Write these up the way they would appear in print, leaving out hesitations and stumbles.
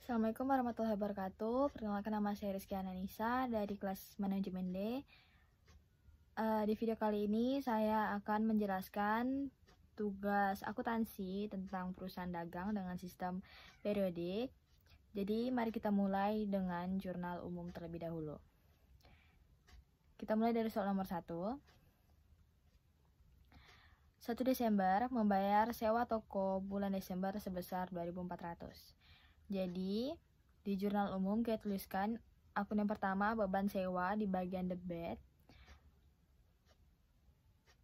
Assalamualaikum warahmatullahi wabarakatuh. Perkenalkan, nama saya Rizky Ananisa dari kelas Manajemen D. Di video kali ini saya akan menjelaskan tugas akuntansi tentang perusahaan dagang dengan sistem periodik. Jadi mari kita mulai dengan jurnal umum terlebih dahulu. Kita mulai dari soal nomor 1. 1 Desember membayar sewa toko bulan Desember sebesar 2.400. Jadi di jurnal umum kita tuliskan akun yang pertama beban sewa di bagian debit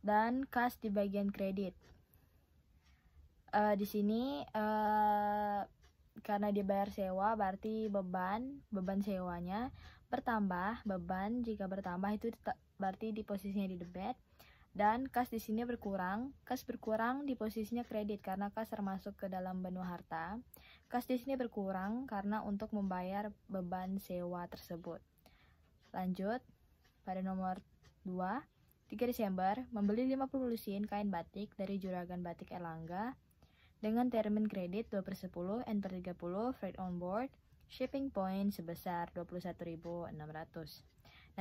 dan kas di bagian kredit. Di sini karena dia bayar sewa berarti beban sewanya bertambah. Beban jika bertambah itu berarti di posisinya di debit, dan kas di sini berkurang. Kas berkurang di posisinya kredit karena kas termasuk ke dalam benua harta. Kas di sini berkurang karena untuk membayar beban sewa tersebut. Lanjut pada nomor 2. 3 Desember membeli 50 lusin kain batik dari Juragan Batik Erlangga dengan termin kredit 2/10, N/30, freight on board, shipping point sebesar 21.600.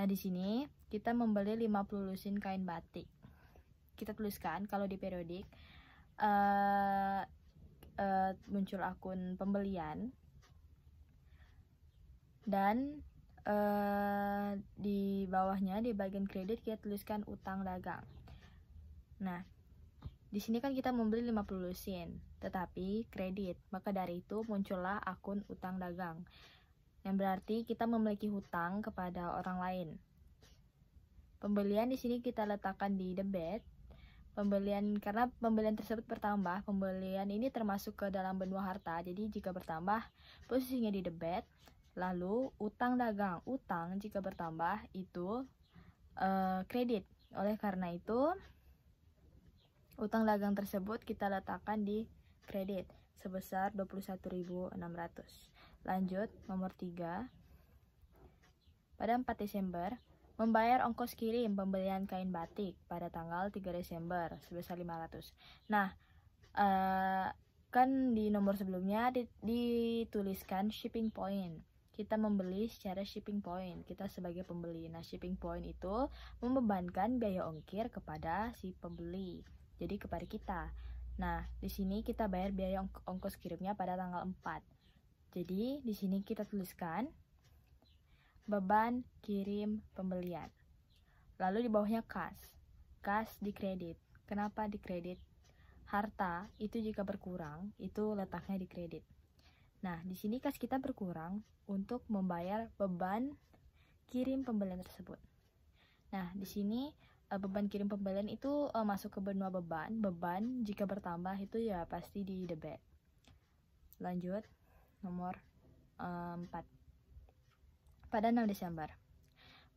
Nah, di sini kita membeli 50 lusin kain batik. Kita tuliskan kalau di periodik muncul akun pembelian dan di bawahnya di bagian kredit kita tuliskan utang dagang. Nah, di sini kan kita membeli 50 lusin, tetapi kredit, maka dari itu muncullah akun utang dagang, yang berarti kita memiliki hutang kepada orang lain. Pembelian di sini kita letakkan di debit. Pembelian karena pembelian tersebut bertambah, pembelian ini termasuk ke dalam benua harta, jadi jika bertambah posisinya di debit. Lalu utang dagang, utang jika bertambah itu kredit. Oleh karena itu utang dagang tersebut kita letakkan di kredit sebesar 21.600. Lanjut nomor 3. Pada 4 Desember membayar ongkos kirim pembelian kain batik pada tanggal 3 Desember sebesar 500. Nah, kan di nomor sebelumnya dituliskan shipping point. Kita membeli secara shipping point, kita sebagai pembeli. Nah, shipping point itu membebankan biaya ongkir kepada si pembeli, jadi kepada kita. Nah, di sini kita bayar biaya ongkos kirimnya pada tanggal 4. Jadi di sini kita tuliskan beban kirim pembelian. Lalu di bawahnya kas. Kas di kredit. Kenapa di kredit? Harta itu jika berkurang itu letaknya di kredit. Nah, di sini kas kita berkurang untuk membayar beban kirim pembelian tersebut. Nah, di sini beban kirim pembelian itu masuk ke benua beban. Beban jika bertambah itu ya pasti di debit. Lanjut nomor 4. Pada 6 Desember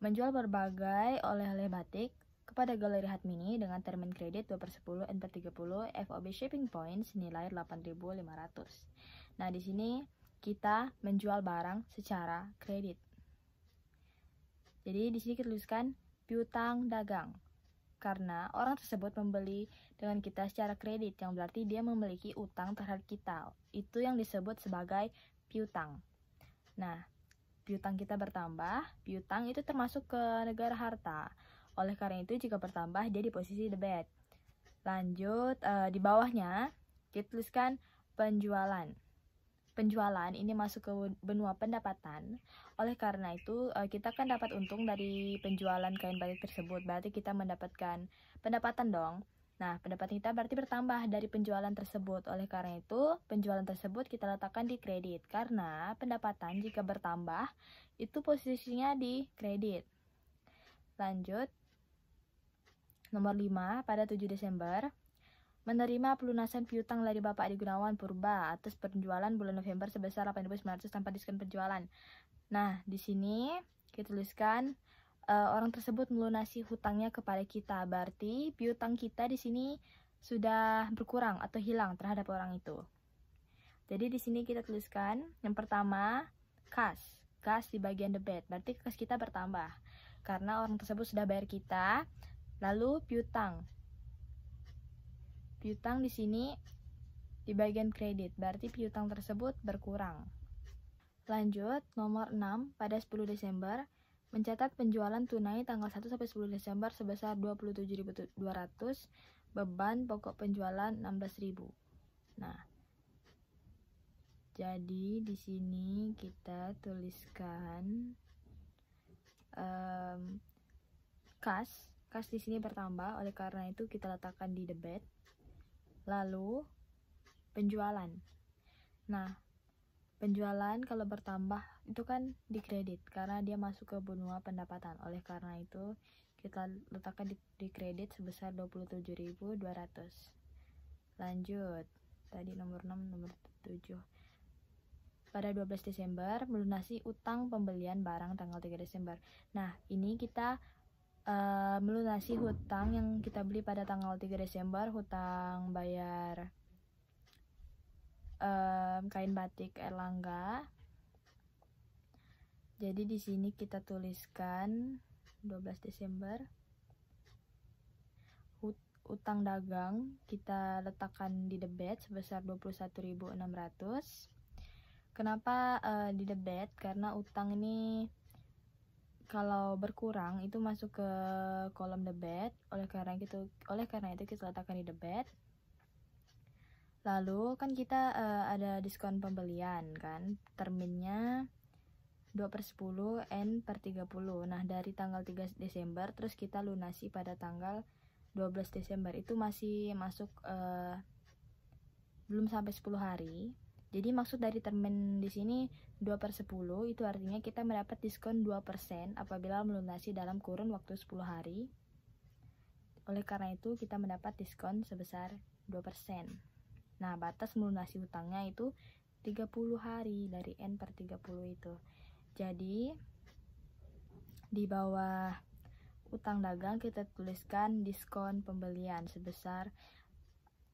menjual berbagai oleh-oleh batik kepada Galeri Hatmini dengan termin kredit 2/10, N/30, FOB shipping point senilai 8.500. Nah, di sini kita menjual barang secara kredit. Jadi di sini kita tuliskan piutang dagang karena orang tersebut membeli dengan kita secara kredit, yang berarti dia memiliki utang terhadap kita. Itu yang disebut sebagai piutang. Nah, piutang kita bertambah, piutang itu termasuk ke negara harta. Oleh karena itu jika bertambah dia di posisi debit. Lanjut di bawahnya kita tuliskan penjualan. Penjualan ini masuk ke benua pendapatan. Oleh karena itu kita kan dapat untung dari penjualan kain batik tersebut, berarti kita mendapatkan pendapatan dong. Nah, pendapatan kita berarti bertambah dari penjualan tersebut. Oleh karena itu penjualan tersebut kita letakkan di kredit karena pendapatan jika bertambah itu posisinya di kredit. Lanjut nomor 5. Pada 7 Desember menerima pelunasan piutang dari Bapak Adi Gunawan Purba atas penjualan bulan November sebesar 8.900 tanpa diskon penjualan. Nah, di sini kita tuliskan orang tersebut melunasi hutangnya kepada kita, berarti piutang kita di sini sudah berkurang atau hilang terhadap orang itu. Jadi di sini kita tuliskan yang pertama kas di bagian debit, berarti kas kita bertambah karena orang tersebut sudah bayar kita. Lalu piutang di sini di bagian kredit, berarti piutang tersebut berkurang. Lanjut, nomor 6, pada 10 Desember, mencatat penjualan tunai tanggal 1 sampai 10 Desember sebesar 27.200, beban pokok penjualan 16.000. Nah, jadi di sini kita tuliskan kas di sini bertambah, oleh karena itu kita letakkan di debit. Lalu penjualan. Nah, penjualan kalau bertambah itu kan di kredit karena dia masuk ke benua pendapatan. Oleh karena itu kita letakkan di kredit sebesar 27.200. Lanjut. Tadi nomor 6, nomor 7. Pada 12 Desember melunasi utang pembelian barang tanggal 3 Desember. Nah, ini kita melunasi hutang yang kita beli pada tanggal 3 Desember, hutang bayar kain batik Erlangga. Jadi di sini kita tuliskan 12 Desember. Utang dagang kita letakkan di debit sebesar 21.600. Kenapa di debit? Karena utang ini kalau berkurang itu masuk ke kolom debit. Oleh karena itu kita letakkan di debit. Lalu kan kita ada diskon pembelian kan, terminnya 2/10 N per 30. Nah, dari tanggal 3 Desember terus kita lunasi pada tanggal 12 Desember. Itu masih masuk belum sampai 10 hari. Jadi maksud dari termin di sini 2/10 itu artinya kita mendapat diskon 2% apabila melunasi dalam kurun waktu 10 hari. Oleh karena itu kita mendapat diskon sebesar 2%. Nah, batas melunasi hutangnya itu 30 hari dari N per 30 itu. Jadi di bawah utang dagang kita tuliskan diskon pembelian sebesar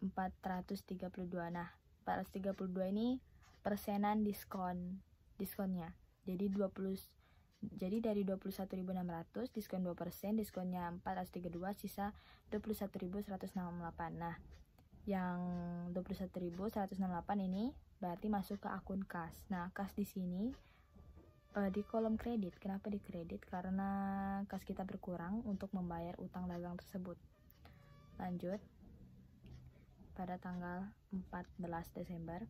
432. Nah, 432 ini persenan diskonnya. Jadi dari 21.600 diskon 2%, diskonnya 432, sisa 21.168. Nah, yang 21.168 ini berarti masuk ke akun kas. Nah, kas di sini di kolom kredit. Kenapa di kredit? Karena kas kita berkurang untuk membayar utang dagang tersebut. Lanjut. Pada tanggal 14 Desember,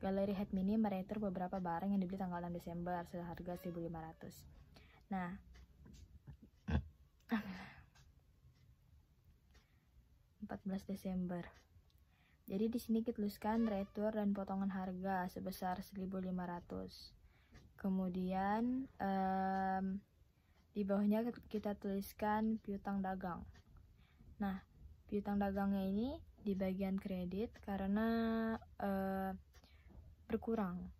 Galeri Het Mini meretur beberapa barang yang dibeli tanggal 6 Desember seharga 1.500. Nah, 14 Desember. Jadi di sini kita tuliskan retur dan potongan harga sebesar 1.500. Kemudian di bawahnya kita tuliskan piutang dagang. Nah, piutang dagangnya ini di bagian kredit karena berkurang.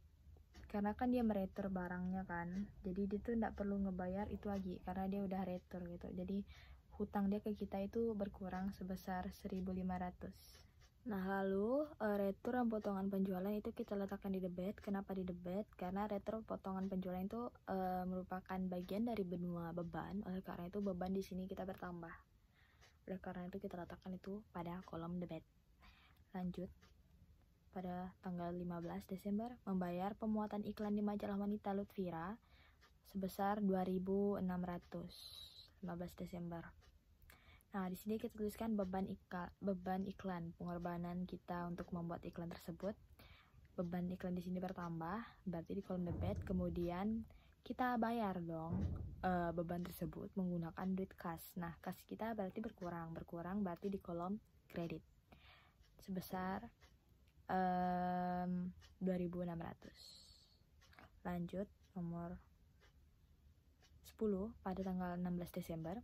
Karena kan dia meretur barangnya kan. Jadi dia tuh tidak perlu ngebayar itu lagi karena dia udah retur gitu. Jadi hutang dia ke kita itu berkurang sebesar 1.500. Nah, lalu retur dan potongan penjualan itu kita letakkan di debit. Kenapa di debit? Karena retur potongan penjualan itu merupakan bagian dari benua beban. Oleh karena itu beban di sini kita bertambah. Oleh karena itu kita letakkan itu pada kolom debit. Lanjut. Pada tanggal 15 Desember membayar pemuatan iklan di majalah wanita Lutfira sebesar 2.600. 15 Desember. Nah, di sini kita tuliskan beban iklan, pengorbanan kita untuk membuat iklan tersebut. Beban iklan di sini bertambah, berarti di kolom debit. Kemudian kita bayar dong beban tersebut menggunakan duit kas. Nah, kas kita berarti berkurang berarti di kolom kredit sebesar 2.600. Lanjut, nomor 10 pada tanggal 16 Desember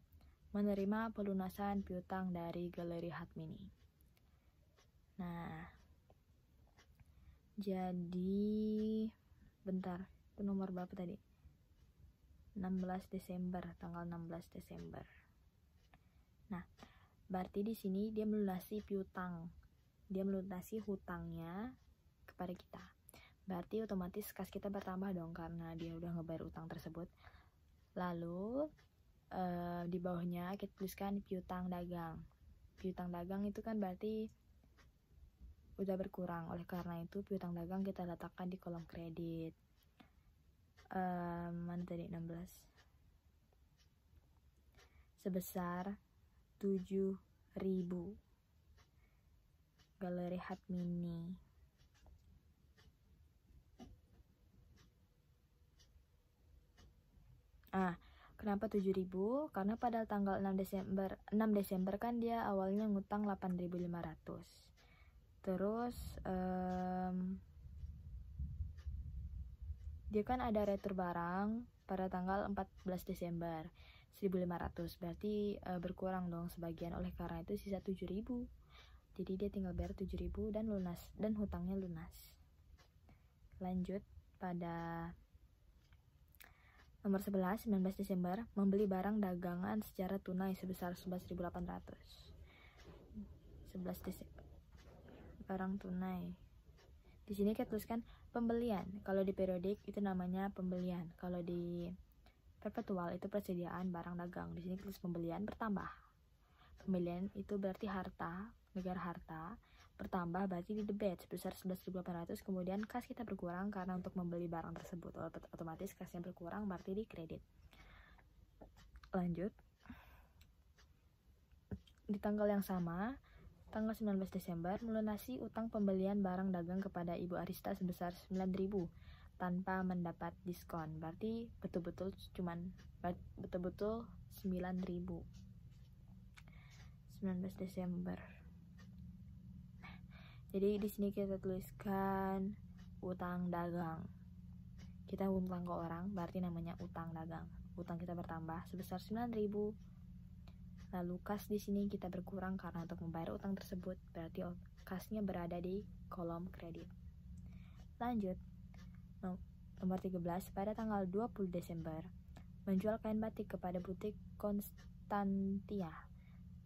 menerima pelunasan piutang dari Galeri Het Mini. Nah, jadi bentar, itu nomor berapa tadi? 16 Desember, tanggal 16 Desember. Nah, berarti di sini dia melunasi piutang. Dia melunasi hutangnya kepada kita. Berarti otomatis kas kita bertambah dong karena dia udah ngebayar utang tersebut. Lalu di bawahnya kita tuliskan piutang dagang. Piutang dagang itu kan berarti udah berkurang. Oleh karena itu piutang dagang kita letakkan di kolom kredit. mana tadi 16 sebesar 7.000. Galeri Hatmini. Kenapa 7.000? Karena pada tanggal 6 Desember kan dia awalnya ngutang 8.500. Terus dia kan ada retur barang pada tanggal 14 Desember 1.500. Berarti berkurang dong sebagian, oleh karena itu sisa 7.000. Jadi dia tinggal bayar 7.000 dan lunas, dan hutangnya lunas. Lanjut pada nomor 11, 19 Desember, membeli barang dagangan secara tunai sebesar 11.800. 11 Desember, barang tunai. Di sini kita tuliskan pembelian. Kalau di periodik itu namanya pembelian. Kalau di perpetual itu persediaan barang dagang. Di sini kita tulis pembelian bertambah. Pembelian itu berarti harta, negara harta. Bertambah berarti di debit sebesar 11.800, kemudian kas kita berkurang karena untuk membeli barang tersebut, otomatis kasnya berkurang berarti di kredit. Lanjut, di tanggal yang sama, tanggal 19 Desember, melunasi utang pembelian barang dagang kepada Ibu Arista sebesar 9.000 tanpa mendapat diskon, berarti betul-betul 9.000. 19 Desember. Jadi di sini kita tuliskan utang dagang. Kita utang ke orang, berarti namanya utang dagang. Utang kita bertambah sebesar 9.000. Lalu kas di sini kita berkurang karena untuk membayar utang tersebut, berarti kasnya berada di kolom kredit. Lanjut, nomor 13, pada tanggal 20 Desember, menjual kain batik kepada butik Konstantia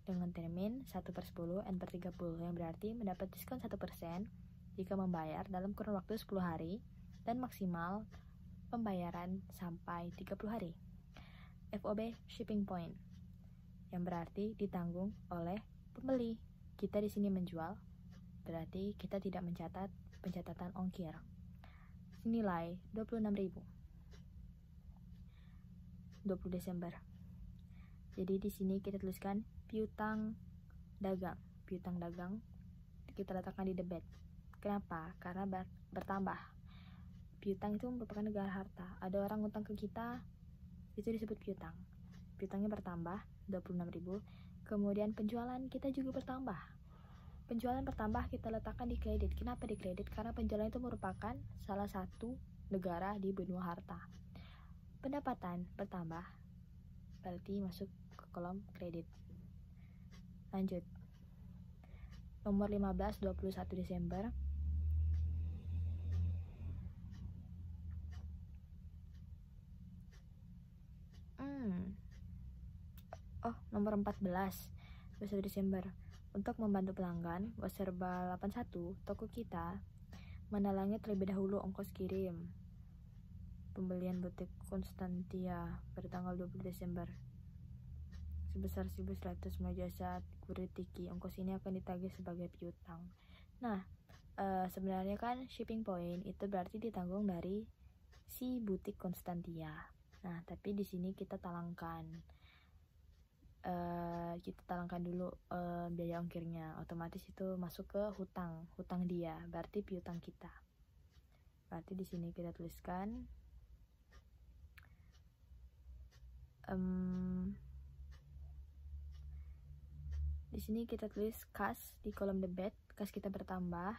dengan termin 1/10 N/30, yang berarti mendapat diskon 1% jika membayar dalam kurun waktu 10 hari dan maksimal pembayaran sampai 30 hari. FOB shipping point, yang berarti ditanggung oleh pembeli. Kita di sini menjual, berarti kita tidak mencatat pencatatan ongkir. Nilai 26.000. 20 Desember. Jadi di sini kita tuliskan piutang dagang. Piutang dagang kita letakkan di debit. Kenapa? Karena bertambah. Piutang itu merupakan negara harta. Ada orang ngutang ke kita, itu disebut piutang. Piutangnya bertambah 26.000. Kemudian penjualan kita juga bertambah. Penjualan bertambah kita letakkan di kredit. Kenapa di kredit? Karena penjualan itu merupakan salah satu negara di benua harta. Pendapatan bertambah, berarti masuk ke kolom kredit. Lanjut, nomor 15, 21 Desember. Nomor 14, 21 Desember. Untuk membantu pelanggan, Waserba 81, toko kita, menalangi terlebih dahulu ongkos kirim pembelian butik Konstantia pada tanggal 20 Desember sebesar 1.100 jasa kurir tiki. Ongkos ini akan ditagih sebagai piutang. Nah, sebenarnya kan shipping point itu berarti ditanggung dari si butik Konstantia. Nah, tapi di sini kita talangkan. Dulu biaya ongkirnya, otomatis itu masuk ke hutang dia, berarti piutang kita. Berarti di sini kita tuliskan di sini kita tulis kas di kolom debit, kas kita bertambah.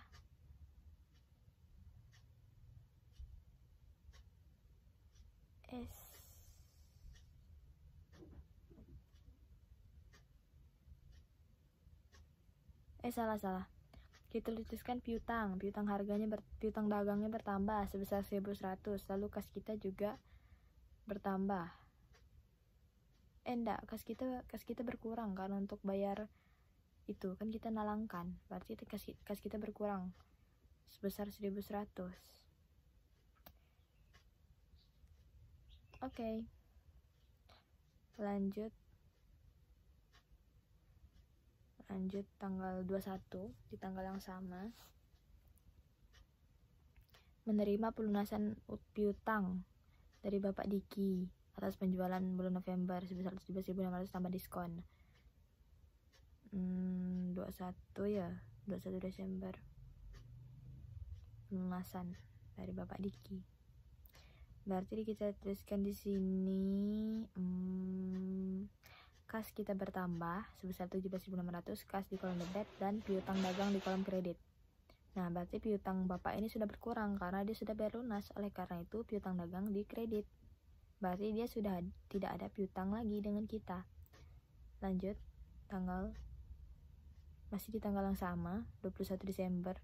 Salah. Kita tuliskan piutang harganya piutang dagangnya bertambah sebesar 1.100, lalu kas kita juga bertambah. Kas kita berkurang karena untuk bayar itu kan kita nalangkan, berarti kas kita berkurang sebesar 1.100. Oke. Lanjut tanggal 21, di tanggal yang sama, menerima pelunasan piutang dari Bapak Diki atas penjualan bulan November sebesar 17.600 tambah diskon. 21 ya, 21 Desember. Pelunasan dari Bapak Diki. Berarti kita tuliskan di sini kas kita bertambah sebesar 17.600, kas di kolom debit dan piutang dagang di kolom kredit. Nah, berarti piutang Bapak ini sudah berkurang karena dia sudah bayar lunas. Oleh karena itu, piutang dagang di kredit. Berarti dia sudah tidak ada piutang lagi dengan kita. Lanjut, masih di tanggal yang sama, 21 Desember.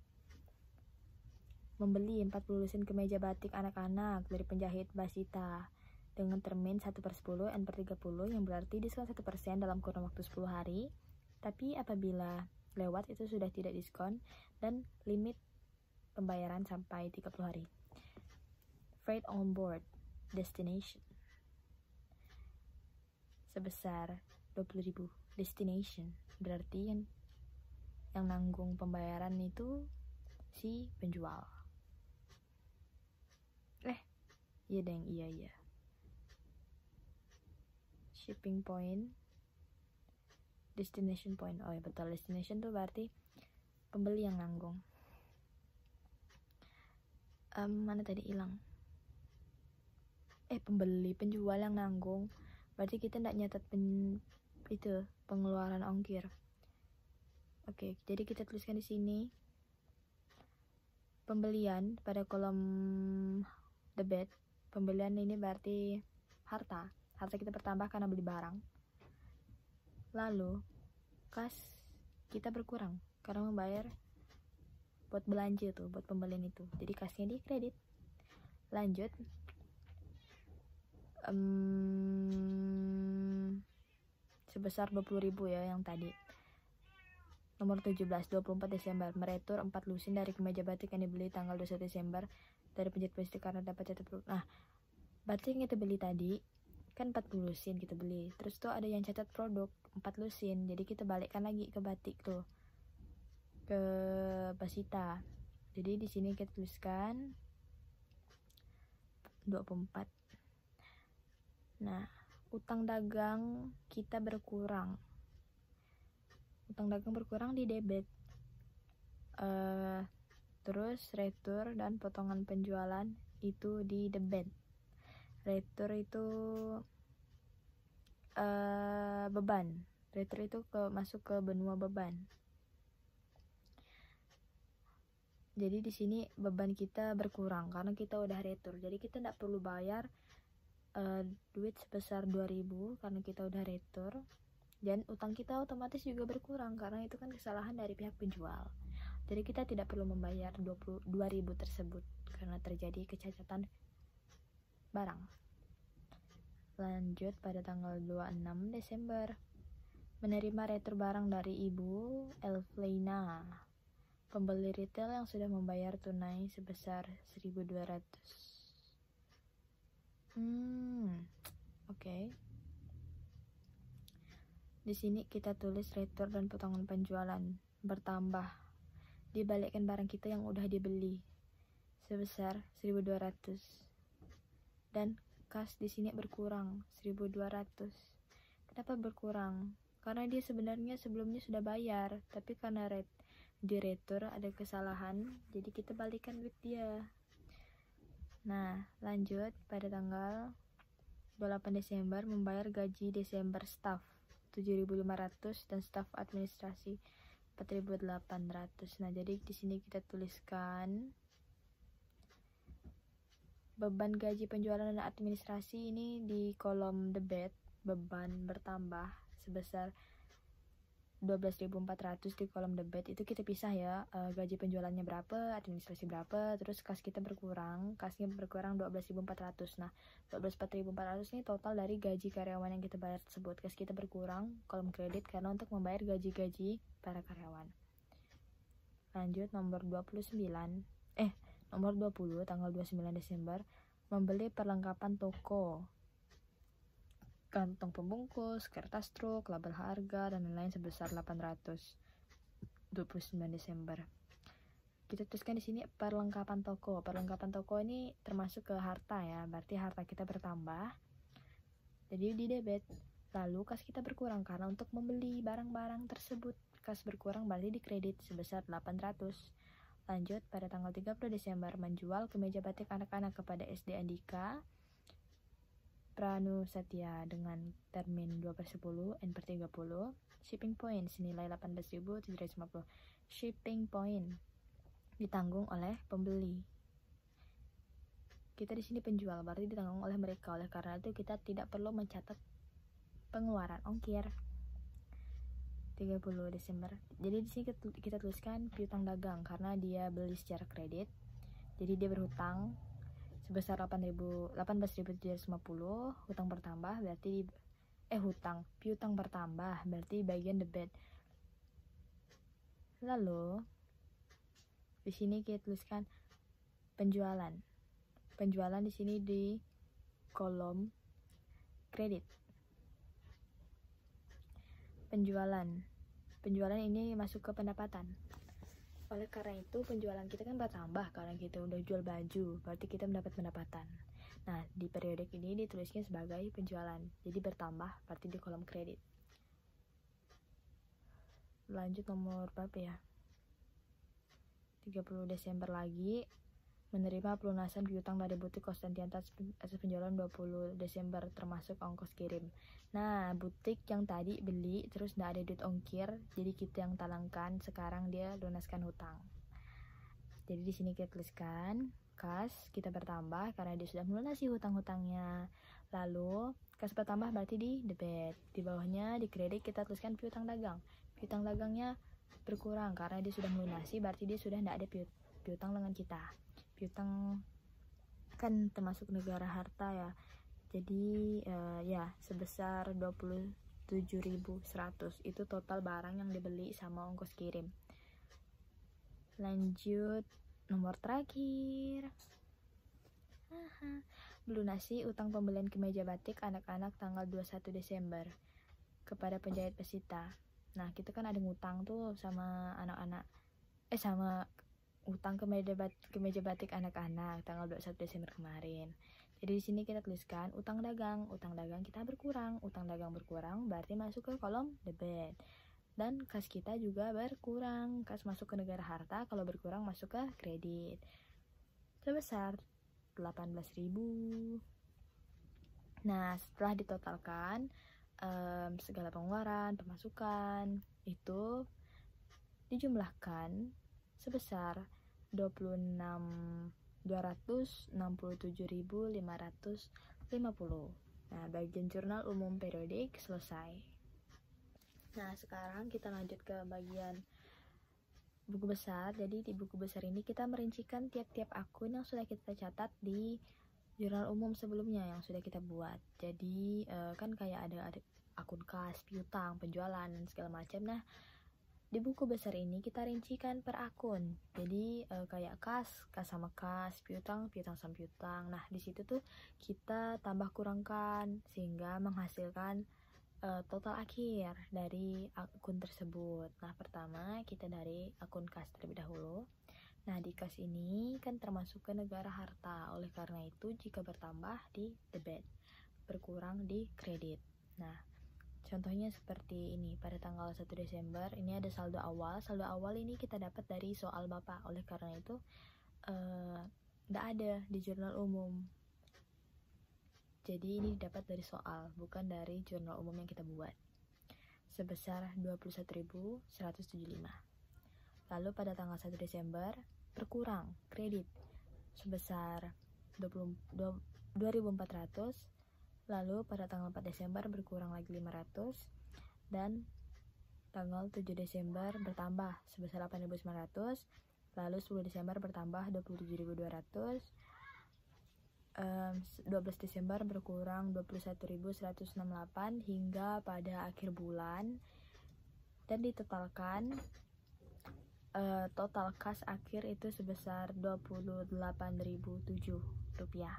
Membeli 40 lusin kemeja batik anak-anak dari penjahit Basita dengan termin 1/10 N/30 yang berarti diskon 1% dalam kurun waktu 10 hari. Tapi apabila lewat itu sudah tidak diskon dan limit pembayaran sampai 30 hari. Freight on board destination sebesar 20.000. Destination berarti yang nanggung pembayaran itu si penjual. Iya deng, iya. Shipping point, destination point. Oh ya betul, destination tuh berarti pembeli yang nanggung. Mana tadi hilang? Penjual yang nanggung. Berarti kita tidak nyatat pengeluaran ongkir. Oke, jadi kita tuliskan di sini pembelian pada kolom debit. Pembelian ini berarti harta kita bertambah karena beli barang. Lalu kas kita berkurang karena membayar buat belanja tuh, buat pembelian itu. Jadi kasnya di kredit. Lanjut, sebesar 20.000 ya yang tadi. Nomor 17, 24 Desember, meretur 4 lusin dari kemeja batik yang dibeli tanggal 21 Desember dari penjahit plastik karena dapat catat produk. Nah, batik yang kita beli tadi kan 40 lusin kita beli. Terus tuh ada yang catat produk 4 lusin. Jadi kita balikkan lagi ke batik tuh, ke Basita. Jadi di sini kita tuliskan 24. Nah, utang dagang kita berkurang. Utang dagang berkurang di debit. Terus retur dan potongan penjualan itu di debit. Retur itu beban. Retur itu masuk ke benua beban. Jadi di sini beban kita berkurang karena kita udah retur. Jadi kita tidak perlu bayar duit sebesar 2.000 karena kita udah retur. Dan utang kita otomatis juga berkurang karena itu kan kesalahan dari pihak penjual. Jadi kita tidak perlu membayar 2.000 tersebut karena terjadi kecacatan barang. Lanjut pada tanggal 26 Desember. Menerima retur barang dari Ibu Elflena, pembeli retail yang sudah membayar tunai sebesar 1.200. Oke. Di sini kita tulis retur dan potongan penjualan bertambah. Dibalikkan barang kita yang udah dibeli sebesar 1.200. Dan kas di sini berkurang 1.200. Kenapa berkurang? Karena dia sebenarnya sebelumnya sudah bayar, tapi karena di retur ada kesalahan, jadi kita balikan duit dia. Nah, lanjut pada tanggal 28 Desember membayar gaji Desember staff 7.500 dan staf administrasi 4.800. Nah, jadi di sini kita tuliskan beban gaji penjualan dan administrasi ini di kolom debit, beban bertambah sebesar 12.400 di kolom debit. Itu kita pisah ya, gaji penjualannya berapa, administrasi berapa, terus kas kita berkurang, kasnya berkurang 12.400. Nah, 12.400 ini total dari gaji karyawan yang kita bayar tersebut. Kas kita berkurang kolom kredit karena untuk membayar gaji-gaji para karyawan. Lanjut nomor 20 tanggal 29 Desember membeli perlengkapan toko, kantong pembungkus, kertas truk, label harga, dan lain-lain sebesar 800. 29 Desember. kita tuliskan di sini perlengkapan toko. Perlengkapan toko ini termasuk ke harta ya, berarti harta kita bertambah, jadi di debit. Lalu kas kita berkurang karena untuk membeli barang-barang tersebut. Kas berkurang berarti di kredit sebesar 800. Lanjut, pada tanggal 30 Desember menjual kemeja batik anak-anak kepada SD Andika Pranu Satya dengan termin 2/10, N/30. Shipping point senilai 18.750. Shipping point ditanggung oleh pembeli. Kita di sini penjual, berarti ditanggung oleh mereka. Oleh karena itu kita tidak perlu mencatat pengeluaran ongkir. 30 Desember. Jadi di sini kita tuliskan piutang dagang karena dia beli secara kredit. Jadi dia berhutang sebesar 18.750. Hutang bertambah berarti piutang bertambah berarti bagian debit. Lalu di sini kita tuliskan penjualan. Penjualan di sini di kolom kredit. Penjualan ini masuk ke pendapatan. Oleh karena itu penjualan kita kan bertambah karena kita udah jual baju, berarti kita mendapat pendapatan. Nah, di periode ini ditulisnya sebagai penjualan. Jadi bertambah berarti di kolom kredit. Lanjut nomor berapa ya? 30 Desember lagi menerima pelunasan piutang dari butik Konstantianta atas penjualan 20 Desember termasuk ongkos kirim. Nah, butik yang tadi beli terus nggak ada duit ongkir, jadi kita yang talangkan, sekarang dia lunaskan hutang. Jadi di sini kita tuliskan kas kita bertambah karena dia sudah melunasi hutang-hutangnya. Lalu kas bertambah berarti di debit. Di bawahnya di kredit kita tuliskan piutang dagang. Piutang dagangnya berkurang karena dia sudah melunasi, berarti dia sudah tidak ada piutang dengan kita. Piutang kan termasuk negara harta ya, jadi ya sebesar 27.100 itu total barang yang dibeli sama ongkos kirim. Lanjut nomor terakhir, melunasi utang pembelian kemeja batik anak-anak tanggal 21 Desember kepada penjahit pesita. Nah, kita kan ada ngutang tuh sama anak-anak, sama utang kemeja batik anak-anak tanggal 21 Desember kemarin. Jadi di sini kita tuliskan utang dagang kita berkurang. Utang dagang berkurang berarti masuk ke kolom debit. Dan kas kita juga berkurang. Kas masuk ke negara harta, kalau berkurang masuk ke kredit. Sebesar 18.000. Nah, setelah ditotalkan segala pengeluaran, pemasukan itu dijumlahkan sebesar 267.550. Nah, bagian jurnal umum periodik selesai. Nah, sekarang kita lanjut ke bagian buku besar. Jadi di buku besar ini kita merincikan tiap-tiap akun yang sudah kita catat di jurnal umum sebelumnya yang sudah kita buat. Jadi kan kayak ada akun kas, piutang, penjualan dan segala macam. Nah, di buku besar ini kita rincikan per akun. Jadi kayak kas sama kas, piutang sama piutang. Nah, di situ tuh kita tambah kurangkan sehingga menghasilkan total akhir dari akun tersebut. Nah, pertama kita dari akun kas terlebih dahulu. Nah, di kas ini kan termasuk ke negara harta. Oleh karena itu jika bertambah di debit, berkurang di kredit. Nah, contohnya seperti ini. Pada tanggal 1 Desember ini ada saldo awal. Saldo awal ini kita dapat dari soal Bapak. Oleh karena itu tidak ada di jurnal umum. Jadi ini didapat dari soal, bukan dari jurnal umum yang kita buat. Sebesar 21.175. Lalu pada tanggal 1 Desember berkurang kredit sebesar 2.400. Lalu pada tanggal 4 Desember berkurang lagi 500. Dan tanggal 7 Desember bertambah sebesar 8.900. Lalu 10 Desember bertambah 27.200. 12 Desember berkurang 21.168 hingga pada akhir bulan. Dan ditotalkan total kas akhir itu sebesar 28.007 rupiah.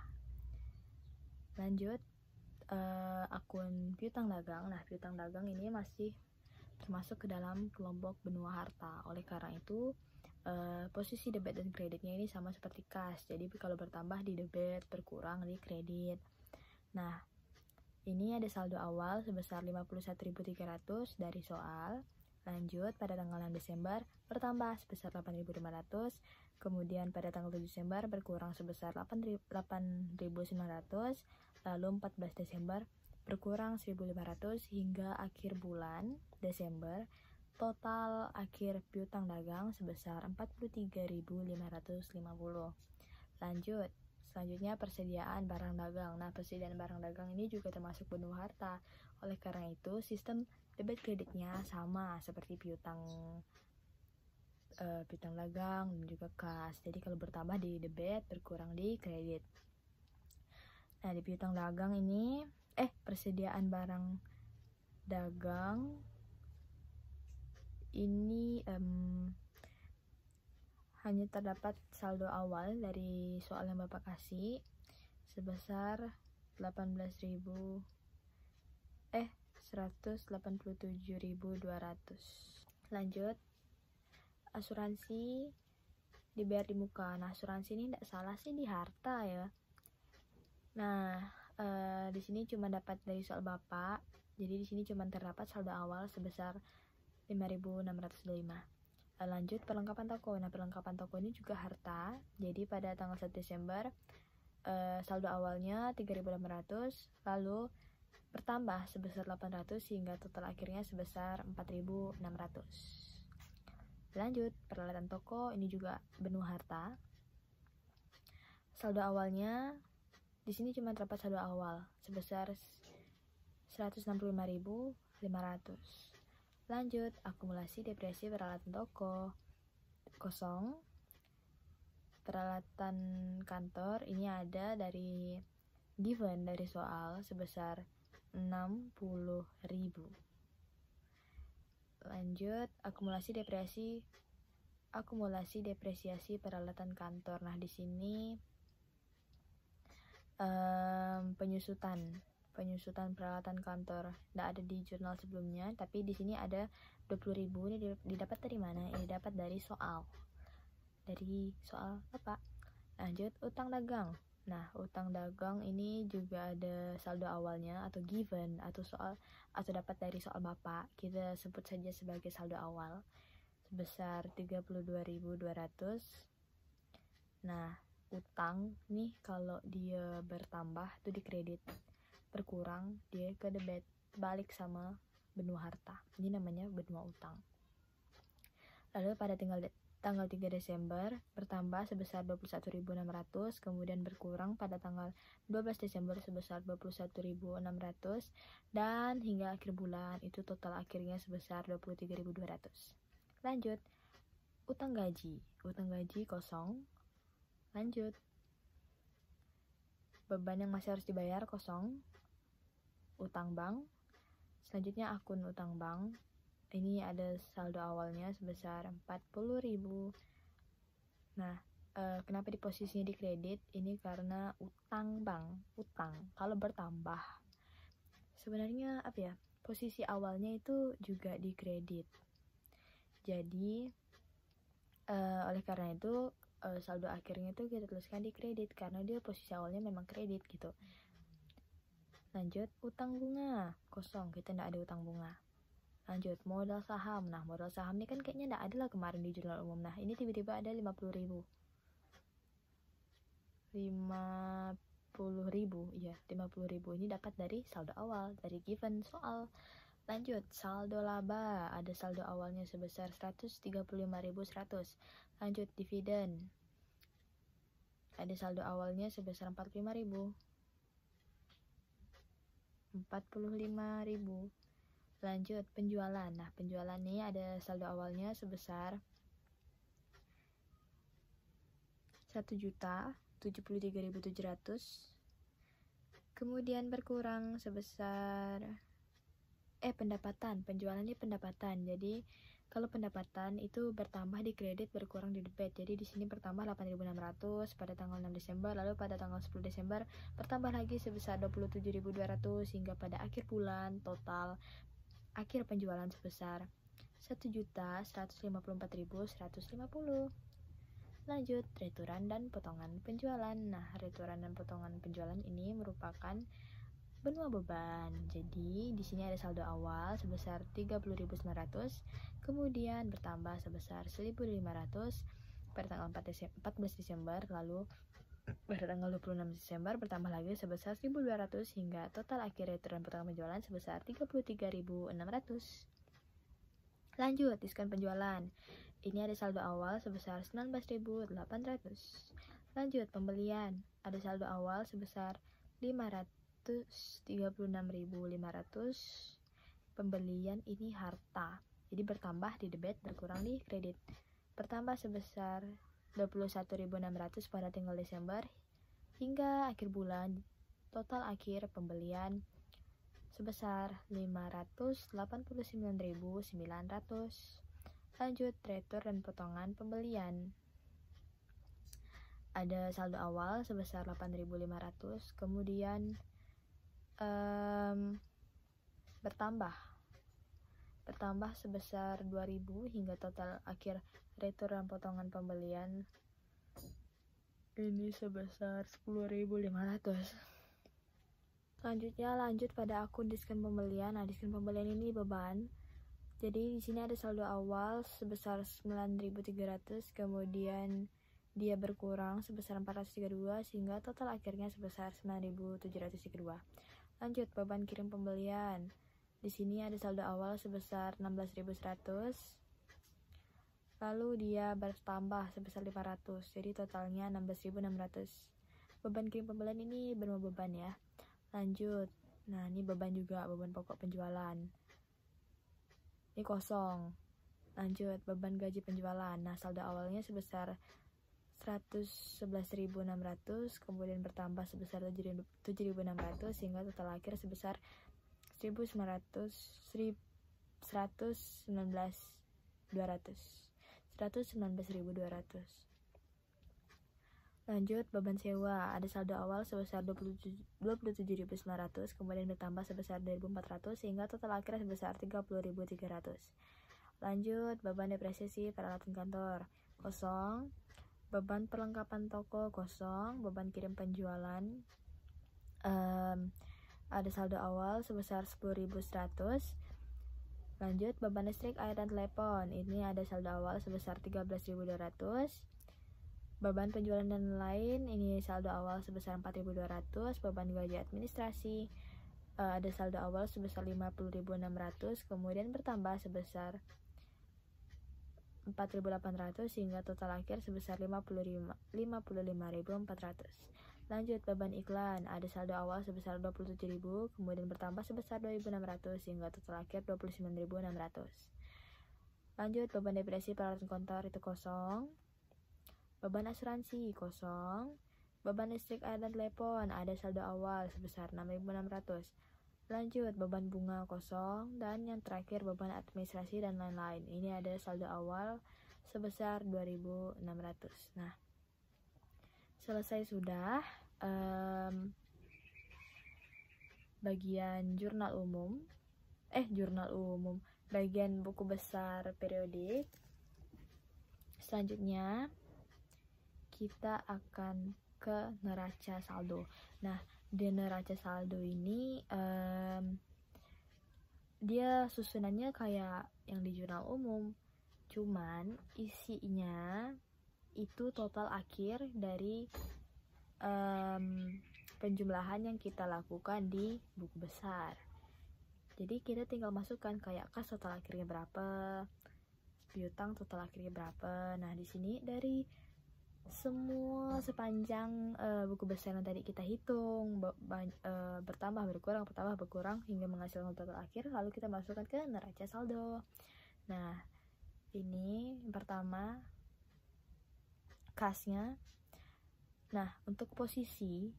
Lanjut akun piutang dagang. Nah, piutang dagang ini masih termasuk ke dalam kelompok benua harta. Oleh karena itu posisi debit dan kreditnya ini sama seperti kas. Jadi kalau bertambah di debit, berkurang di kredit. Nah, ini ada saldo awal sebesar 51.300 dari soal. Lanjut, pada tanggal 6 Desember bertambah sebesar 8.500. Kemudian pada tanggal 7 Desember berkurang sebesar 8.900. Lalu 14 Desember berkurang 1.500 hingga akhir bulan Desember. Total akhir piutang dagang sebesar 43.550. Lanjut, selanjutnya persediaan barang dagang. Nah, persediaan barang dagang ini juga termasuk benua harta. Oleh karena itu, sistem debit kreditnya sama seperti piutang dagang dan juga kas. Jadi kalau bertambah di debit, berkurang di kredit. Nah, di piutang dagang ini persediaan barang dagang ini hanya terdapat saldo awal dari soal yang Bapak kasih sebesar 187.200. Lanjut, asuransi dibayar di muka. Nah, asuransi ini tidak salah sih di harta ya. Nah, di sini cuma dapat dari soal Bapak. Jadi di sini cuma terdapat saldo awal sebesar 5.605. Lanjut, perlengkapan toko. Nah, perlengkapan toko ini juga harta. Jadi pada tanggal 1 Desember saldo awalnya 3.800, lalu bertambah sebesar 800 hingga total akhirnya sebesar 4.600. Lanjut, peralatan toko ini juga benua harta. Saldo awalnya di sini cuma terdapat saldo awal sebesar 165.500. Lanjut, akumulasi depresi peralatan toko kosong. Peralatan kantor ini ada dari given dari soal sebesar 60.000. Lanjut, akumulasi depresiasi peralatan kantor. Nah, di sini penyusutan peralatan kantor tidak ada di jurnal sebelumnya, tapi di sini ada 20.000. Ini didapat dari mana? Ini dapat dari soal apa? Lanjut, utang dagang. Nah, utang dagang ini juga ada saldo awalnya atau given atau dapat dari soal Bapak. Kita sebut saja sebagai saldo awal sebesar 32.200. Nah, utang nih kalau dia bertambah itu di kredit, berkurang dia ke debit, balik sama benua harta. Ini namanya benua utang. Lalu pada tanggal 3 Desember bertambah sebesar 21.600, kemudian berkurang pada tanggal 12 Desember sebesar 21.600, dan hingga akhir bulan itu total akhirnya sebesar 23.200. Lanjut, utang gaji kosong. Lanjut, beban yang masih harus dibayar kosong. Utang bank. Selanjutnya akun utang bank. Ini ada saldo awalnya sebesar 40.000. Nah, kenapa di posisinya di kredit? Ini karena utang kalau bertambah sebenarnya posisi awalnya itu juga di kredit. Jadi oleh karena itu saldo akhirnya itu kita tuliskan di kredit karena dia posisi awalnya memang kredit gitu. Lanjut, utang bunga kosong, kita tidak ada utang bunga. Lanjut, modal saham. Nah, modal saham ini kan kayaknya tidak ada lah kemarin di jurnal umum. Nah, ini tiba-tiba ada 50.000. 50.000, iya 50.000 ini dapat dari saldo awal, dari given soal. Lanjut, saldo laba, ada saldo awalnya sebesar 135.100. Lanjut, dividen, ada saldo awalnya sebesar 45.000. Lanjut, penjualan. Nah, penjualan ini ada saldo awalnya sebesar 1.073.700. Kemudian berkurang sebesar penjualannya pendapatan. Jadi kalau pendapatan itu bertambah di kredit, berkurang di debit. Jadi di sini bertambah 8.600 pada tanggal 6 Desember, lalu pada tanggal 10 Desember bertambah lagi sebesar 27.200 hingga pada akhir bulan total akhir penjualan sebesar 1.154.150. Lanjut, returan dan potongan penjualan. Nah, returan dan potongan penjualan ini merupakan benua beban. Jadi, di sini ada saldo awal sebesar 30.900, kemudian bertambah sebesar 1.500 pada tanggal 14 Desember, lalu pada tanggal 26 Desember bertambah lagi sebesar 1.200 hingga total akhir returan potongan penjualan sebesar 33.600. Lanjut, diskon penjualan. Ini ada saldo awal sebesar 19.800. Lanjut, pembelian. Ada saldo awal sebesar 536.500. Pembelian ini harta. Jadi bertambah di debit, berkurang di kredit. Bertambah sebesar 21.600 pada tanggal Desember hingga akhir bulan. Total akhir pembelian sebesar 589.900. Lanjut, retur dan potongan pembelian. Ada saldo awal sebesar 8.500, kemudian bertambah sebesar 2.000 hingga total akhir retur dan potongan pembelian ini sebesar 10.500. Selanjutnya lanjut pada akun diskon pembelian. Nah, diskon pembelian ini beban. Jadi di sini ada saldo awal sebesar 9.300, kemudian dia berkurang sebesar 432 sehingga total akhirnya sebesar 9.732. Lanjut, beban kirim pembelian. Di sini ada saldo awal sebesar 16.100. Lalu dia bertambah sebesar 500. Jadi totalnya 16.600. Beban kirim pembelian ini benua beban ya. Lanjut. Nah, ini beban juga, beban pokok penjualan. Ini kosong. Lanjut, beban gaji penjualan. Nah, saldo awalnya sebesar 111.600, kemudian bertambah sebesar 7.600 sehingga total akhir sebesar 119.200. Lanjut, beban sewa. Ada saldo awal sebesar 27.900, kemudian bertambah sebesar 2.400 sehingga total akhir sebesar 30.300. Lanjut, beban depresiasi peralatan kantor kosong. Beban perlengkapan toko kosong. Beban kirim penjualan ada saldo awal sebesar 10.100. Lanjut, beban listrik, air, dan telepon. Ini ada saldo awal sebesar 13.200. Beban penjualan dan lain, ini saldo awal sebesar 4.200. Beban gaji administrasi, ada saldo awal sebesar 50.600, kemudian bertambah sebesar 4.800 hingga total akhir sebesar 55.400. Lanjut, beban iklan. Ada saldo awal sebesar 27.000, kemudian bertambah sebesar 2.600 hingga total akhir 29.600. Lanjut, beban depresi peralatan kantor itu kosong. Beban asuransi kosong. Beban listrik, air, dan telepon ada saldo awal sebesar 6.600. Lanjut, beban bunga kosong. Dan yang terakhir, beban administrasi dan lain-lain. Ini ada saldo awal sebesar 2.600. Nah, selesai sudah bagian jurnal umum, bagian buku besar periodik. Selanjutnya kita akan ke neraca saldo. Nah, di neraca saldo ini dia susunannya kayak yang di jurnal umum, cuman isinya itu total akhir dari penjumlahan yang kita lakukan di buku besar. Jadi kita tinggal masukkan kayak kas total akhirnya berapa, piutang total akhirnya berapa. Nah, di sini dari semua sepanjang buku besar yang tadi kita hitung bertambah berkurang hingga menghasilkan total akhir, lalu kita masukkan ke neraca saldo. Nah, ini yang pertama kasnya. Nah, untuk posisi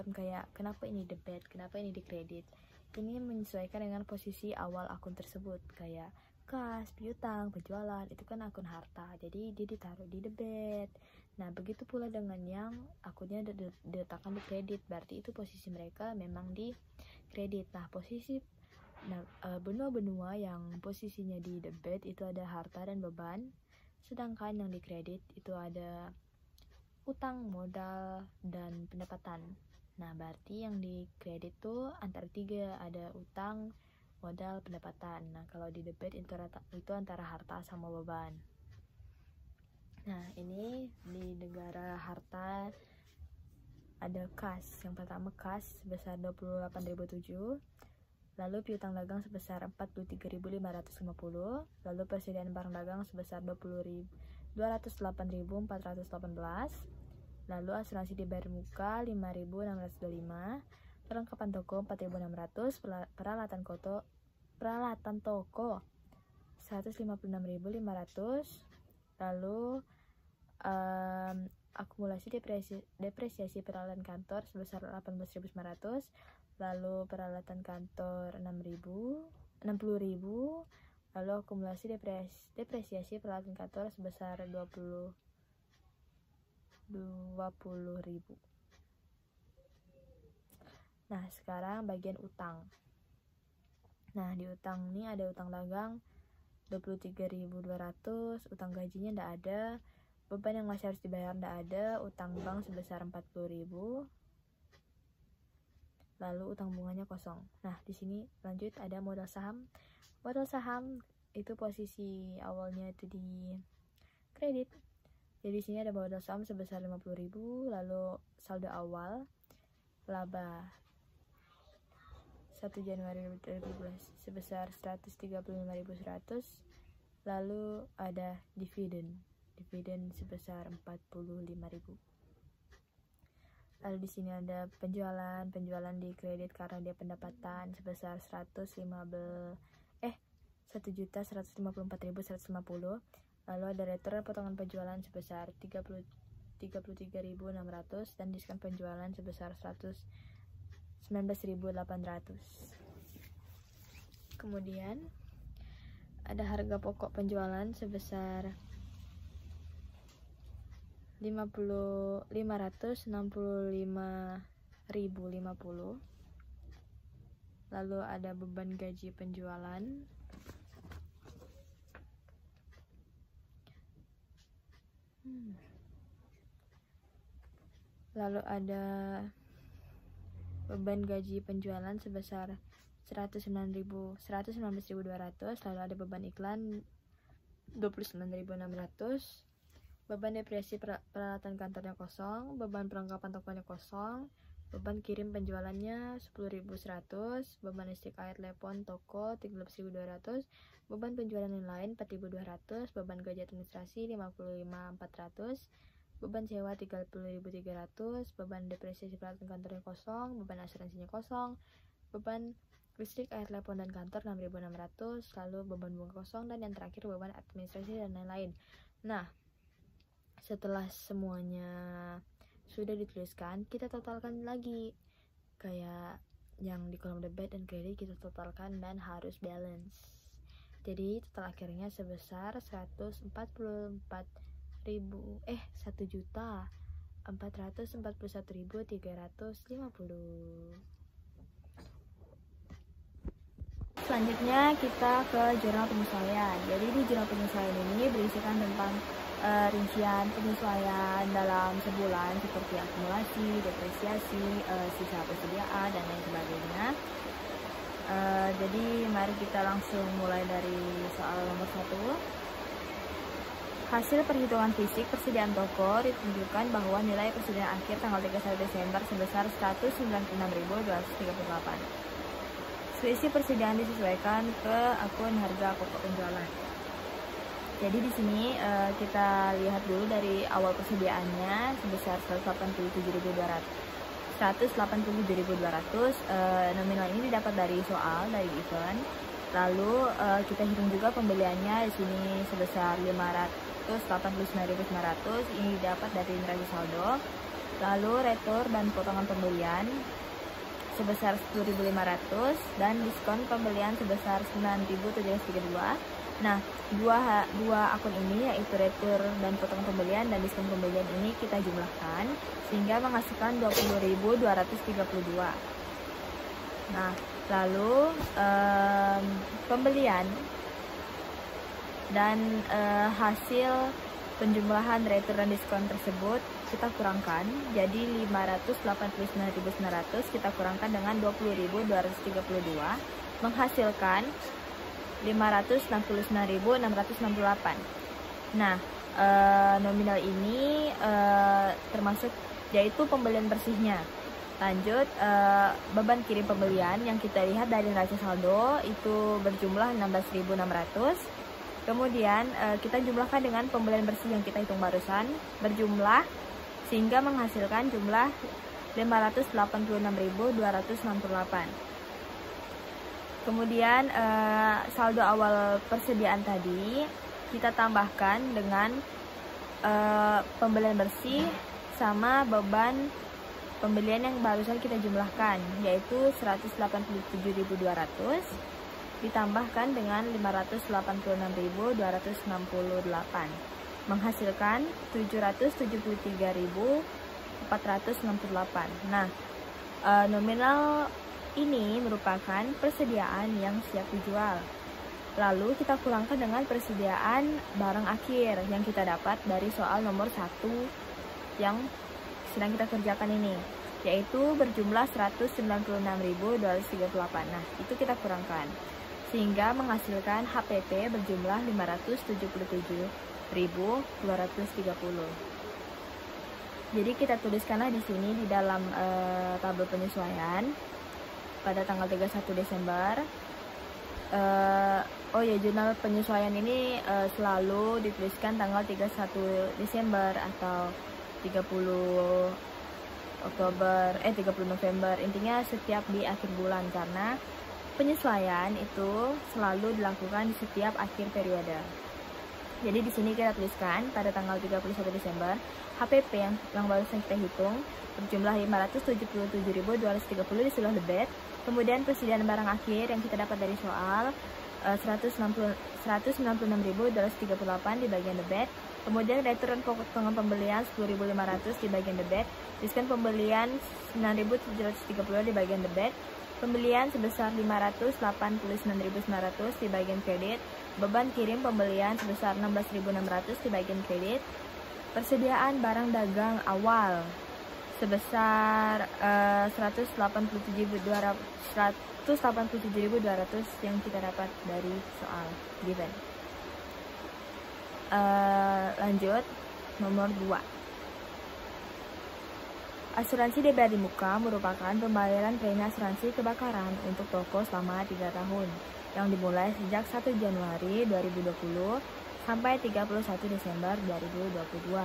kayak kenapa ini debit, kenapa ini di kredit, ini menyesuaikan dengan posisi awal akun tersebut. Kayak kas, piutang, penjualan itu kan akun harta, jadi dia ditaruh di debit. Nah, begitu pula dengan yang akunnya diletakkan di kredit, berarti itu posisi mereka memang di kredit. Nah, posisi Nah, benua-benua yang posisinya di debit itu ada harta dan beban, sedangkan yang di kredit itu ada utang, modal, dan pendapatan. Nah, berarti yang di kredit tuh antara tiga, ada utang, modal, pendapatan. Nah, kalau di debit itu antara harta sama beban. Nah, ini di negara harta ada kas. Yang pertama kas sebesar 28.007, lalu piutang dagang sebesar 43.550, lalu persediaan barang dagang sebesar 208.418, lalu asuransi dibayar muka 5.625, perlengkapan toko 4.600, peralatan toko 156.500, lalu akumulasi depresiasi peralatan kantor sebesar 18.900, lalu peralatan kantor 60.000, lalu akumulasi depresiasi peralatan kantor sebesar 20.000. Nah, sekarang bagian utang. Nah, di utang ini ada utang dagang 23.200, utang gajinya ndak ada, beban yang masih harus dibayar ndak ada, utang bank sebesar 40.000, lalu utang bunganya kosong. Nah, di sini lanjut ada modal saham. Modal saham itu posisi awalnya itu di kredit. Jadi di sini ada modal saham sebesar 50.000, lalu saldo awal laba 1 Januari 2012 sebesar 135.100, lalu ada dividen sebesar 45.000. Lalu di sini ada penjualan di kredit karena dia pendapatan sebesar 1.154.150. Lalu ada return potongan penjualan sebesar 33.600 dan diskon penjualan sebesar 19.800. Kemudian ada harga pokok penjualan sebesar 565.050. Lalu ada beban gaji penjualan sebesar 119.200, lalu ada beban iklan 29.600, beban depresi peralatan kantornya kosong, beban perlengkapan tokonya kosong, beban kirim penjualannya 10.100, beban listrik air telepon toko 13.200, beban penjualan yang lain 4.200, beban gaji administrasi 55.400, beban sewa 30.300, beban depresiasi peralatan kantornya kosong, beban asuransinya kosong, beban listrik air telepon dan kantor 6.600, lalu beban bunga kosong, dan yang terakhir beban administrasi dan lain-lain. Nah, setelah semuanya sudah dituliskan, kita totalkan lagi kayak yang di kolom debit dan kredit, kita totalkan dan harus balance. Jadi total akhirnya sebesar 1.441.350. Selanjutnya kita ke jurnal penyesuaian. Jadi di jurnal penyesuaian ini berisikan tentang rincian penyesuaian dalam sebulan seperti akumulasi, depresiasi, sisa persediaan, dan lain sebagainya. Jadi mari kita langsung mulai dari soal nomor 1. Hasil perhitungan fisik persediaan toko ditunjukkan bahwa nilai persediaan akhir tanggal 31 Desember sebesar 196.238. Selisih persediaan disesuaikan ke akun harga pokok penjualan. Jadi di sini kita lihat dulu dari awal persediaannya sebesar 187.200. Nominal ini didapat dari soal, dari event. Lalu kita hitung juga pembeliannya di sini sebesar 589.900. Ini didapat dari neraca saldo. Lalu retur dan potongan pembelian sebesar 10.500 dan diskon pembelian sebesar 9.732. Nah, dua akun ini yaitu retur dan potongan pembelian dan diskon pembelian ini kita jumlahkan sehingga menghasilkan 20.232. Nah, lalu pembelian dan hasil penjumlahan retur dan diskon tersebut kita kurangkan, jadi 589.900 kita kurangkan dengan 20.232 menghasilkan 569.668. Nah, nominal ini termasuk yaitu pembelian bersihnya. Lanjut, beban kirim pembelian yang kita lihat dari neraca saldo itu berjumlah 16.600. Kemudian kita jumlahkan dengan pembelian bersih yang kita hitung barusan berjumlah sehingga menghasilkan jumlah 586.268. Kemudian saldo awal persediaan tadi kita tambahkan dengan pembelian bersih sama beban pembelian yang barusan kita jumlahkan, yaitu 187.200 ditambahkan dengan 586.268 menghasilkan 773.468. Nah, nominal ini merupakan persediaan yang siap dijual. Lalu kita kurangkan dengan persediaan barang akhir yang kita dapat dari soal nomor 1 yang sedang kita kerjakan ini, yaitu berjumlah 196.238. Nah, itu kita kurangkan sehingga menghasilkan HPP berjumlah 577.230. Jadi kita tuliskanlah di sini di dalam tabel penyesuaian pada tanggal 31 Desember. Jurnal penyesuaian ini selalu dituliskan tanggal 31 Desember atau 30 November. Intinya setiap di akhir bulan, karena penyesuaian itu selalu dilakukan di setiap akhir periode. Jadi di sini kita tuliskan pada tanggal 31 Desember HPP yang barusan kita hitung berjumlah 577.230 di seluruh debit. Kemudian persediaan barang akhir yang kita dapat dari soal 196.238 di bagian debit. Kemudian return potongan pembelian 10.500 di bagian debit. Diskon pembelian 9.730 di bagian debit. Pembelian sebesar 589.900 di bagian kredit. Beban kirim pembelian sebesar 16.600 di bagian kredit. Persediaan barang dagang awal sebesar 187.200 yang kita dapat dari soal given. Lanjut, nomor 2. Asuransi dibayar di muka merupakan pembayaran premi asuransi kebakaran untuk toko selama 3 tahun yang dimulai sejak 1 Januari 2020 sampai 31 Desember 2022.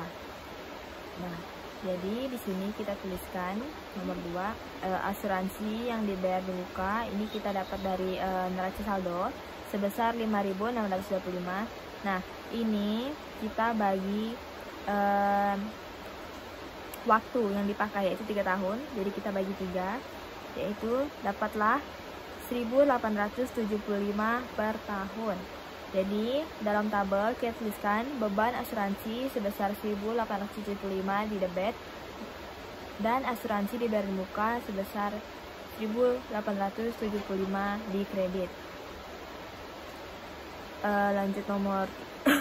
Nah, jadi di sini kita tuliskan nomor 2, asuransi yang dibayar di muka ini kita dapat dari neraca saldo sebesar 5.625. Nah, ini kita bagi waktu yang dipakai yaitu 3 tahun. Jadi kita bagi 3, yaitu dapatlah 1.875 per tahun. Jadi dalam tabel kita tuliskan beban asuransi sebesar 1.875 di debit dan asuransi dibayar di muka sebesar 1.875 di kredit. Lanjut nomor 3.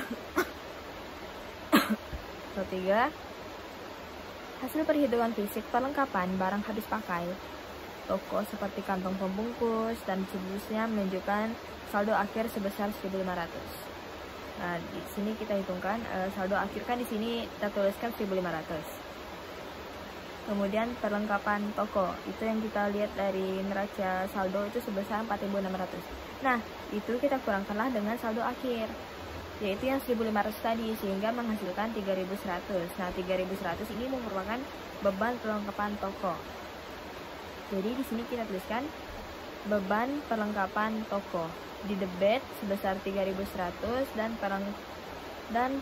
Hasil perhitungan fisik perlengkapan barang habis pakai toko seperti kantong pembungkus dan seterusnya menunjukkan saldo akhir sebesar 1.500. Nah, di sini kita hitungkan saldo akhir kan di sini kita tuliskan 1.500. Kemudian perlengkapan toko itu yang kita lihat dari neraca saldo itu sebesar 4.600. Nah, itu kita kurangkanlah dengan saldo akhir, yaitu yang 1.500 tadi, sehingga menghasilkan 3.100. Nah, 3.100 ini merupakan beban perlengkapan toko. Jadi di sini kita tuliskan beban perlengkapan toko di debit sebesar 3.100 dan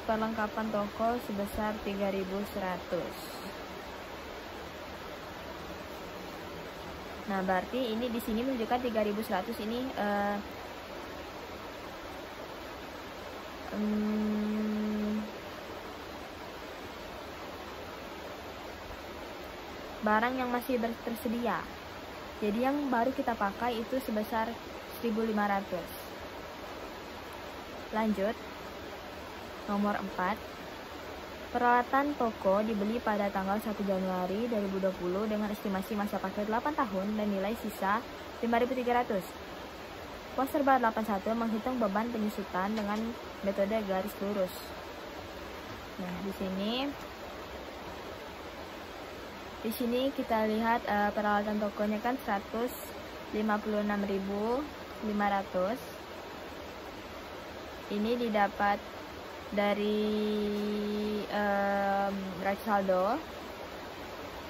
perlengkapan toko sebesar 3.100. Nah, berarti ini di sini menunjukkan 3.100 ini barang yang masih tersedia. Jadi yang baru kita pakai itu sebesar 1.500. Lanjut, nomor 4. Peralatan toko dibeli pada tanggal 1 Januari 2020 dengan estimasi masa pakai 8 tahun dan nilai sisa 5.300. Poster bar 81 menghitung beban penyusutan dengan metode garis lurus. Nah, di sini kita lihat peralatan tokonya kan 156.500. Ini didapat dari neraca saldo.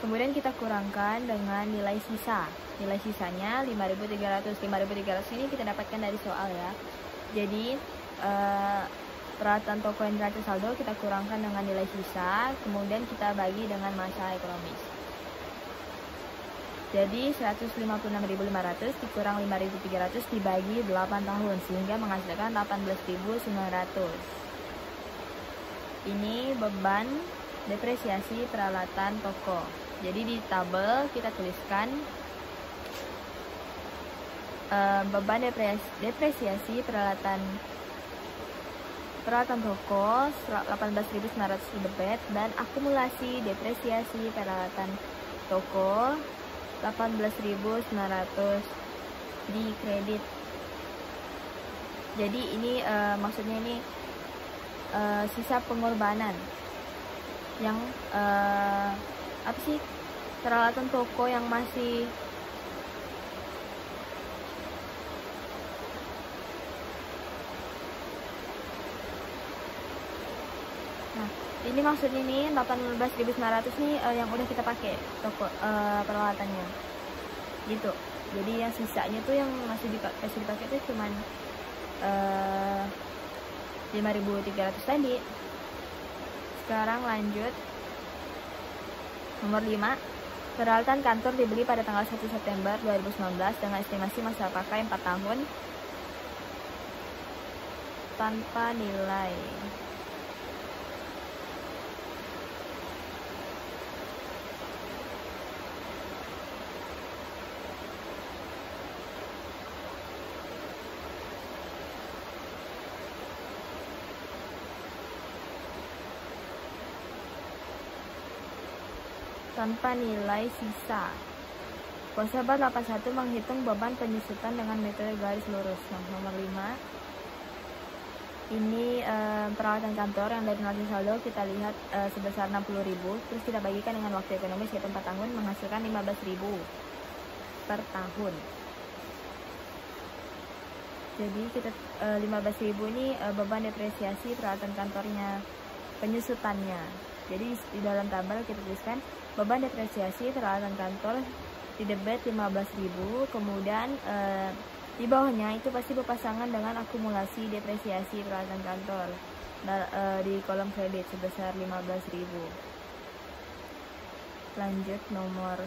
Kemudian kita kurangkan dengan nilai sisa. Nilai sisanya 5.300. 5.300 ini kita dapatkan dari soal ya. Jadi peralatan toko yang neraca saldo kita kurangkan dengan nilai sisa, kemudian kita bagi dengan masa ekonomis. Jadi 156.500 dikurang 5.300 dibagi 8 tahun sehingga menghasilkan 18.900. Ini beban depresiasi peralatan toko. Jadi di tabel kita tuliskan beban depresiasi peralatan toko 18.900 di debit dan akumulasi depresiasi peralatan toko 18.900 di kredit. Jadi ini maksudnya ini sisa pengorbanan yang apa sih, peralatan toko yang masih ini maksudnya nih 18.900 nih yang udah kita pakai toko peralatannya gitu. Jadi yang sisanya tuh yang masih dipakai tuh cuman 5.300 tadi. Sekarang lanjut nomor 5. Peralatan kantor dibeli pada tanggal 1 September 2019 dengan estimasi masa pakai 4 tahun tanpa nilai. Tanpa nilai sisa. Poster bar 81 menghitung beban penyusutan dengan metode garis lurus. Nah, nomor 5. Ini peralatan kantor yang dari neraca saldo kita lihat sebesar 60.000, terus kita bagikan dengan waktu ekonomis yaitu 4 tahun menghasilkan 15.000 per tahun. Jadi kita 15.000 ini beban depresiasi peralatan kantornya, penyusutannya. Jadi di dalam tabel kita tuliskan beban depresiasi peralatan kantor di debit 15.000, kemudian di bawahnya itu pasti berpasangan dengan akumulasi depresiasi peralatan kantor di kolom kredit sebesar 15.000. Lanjut nomor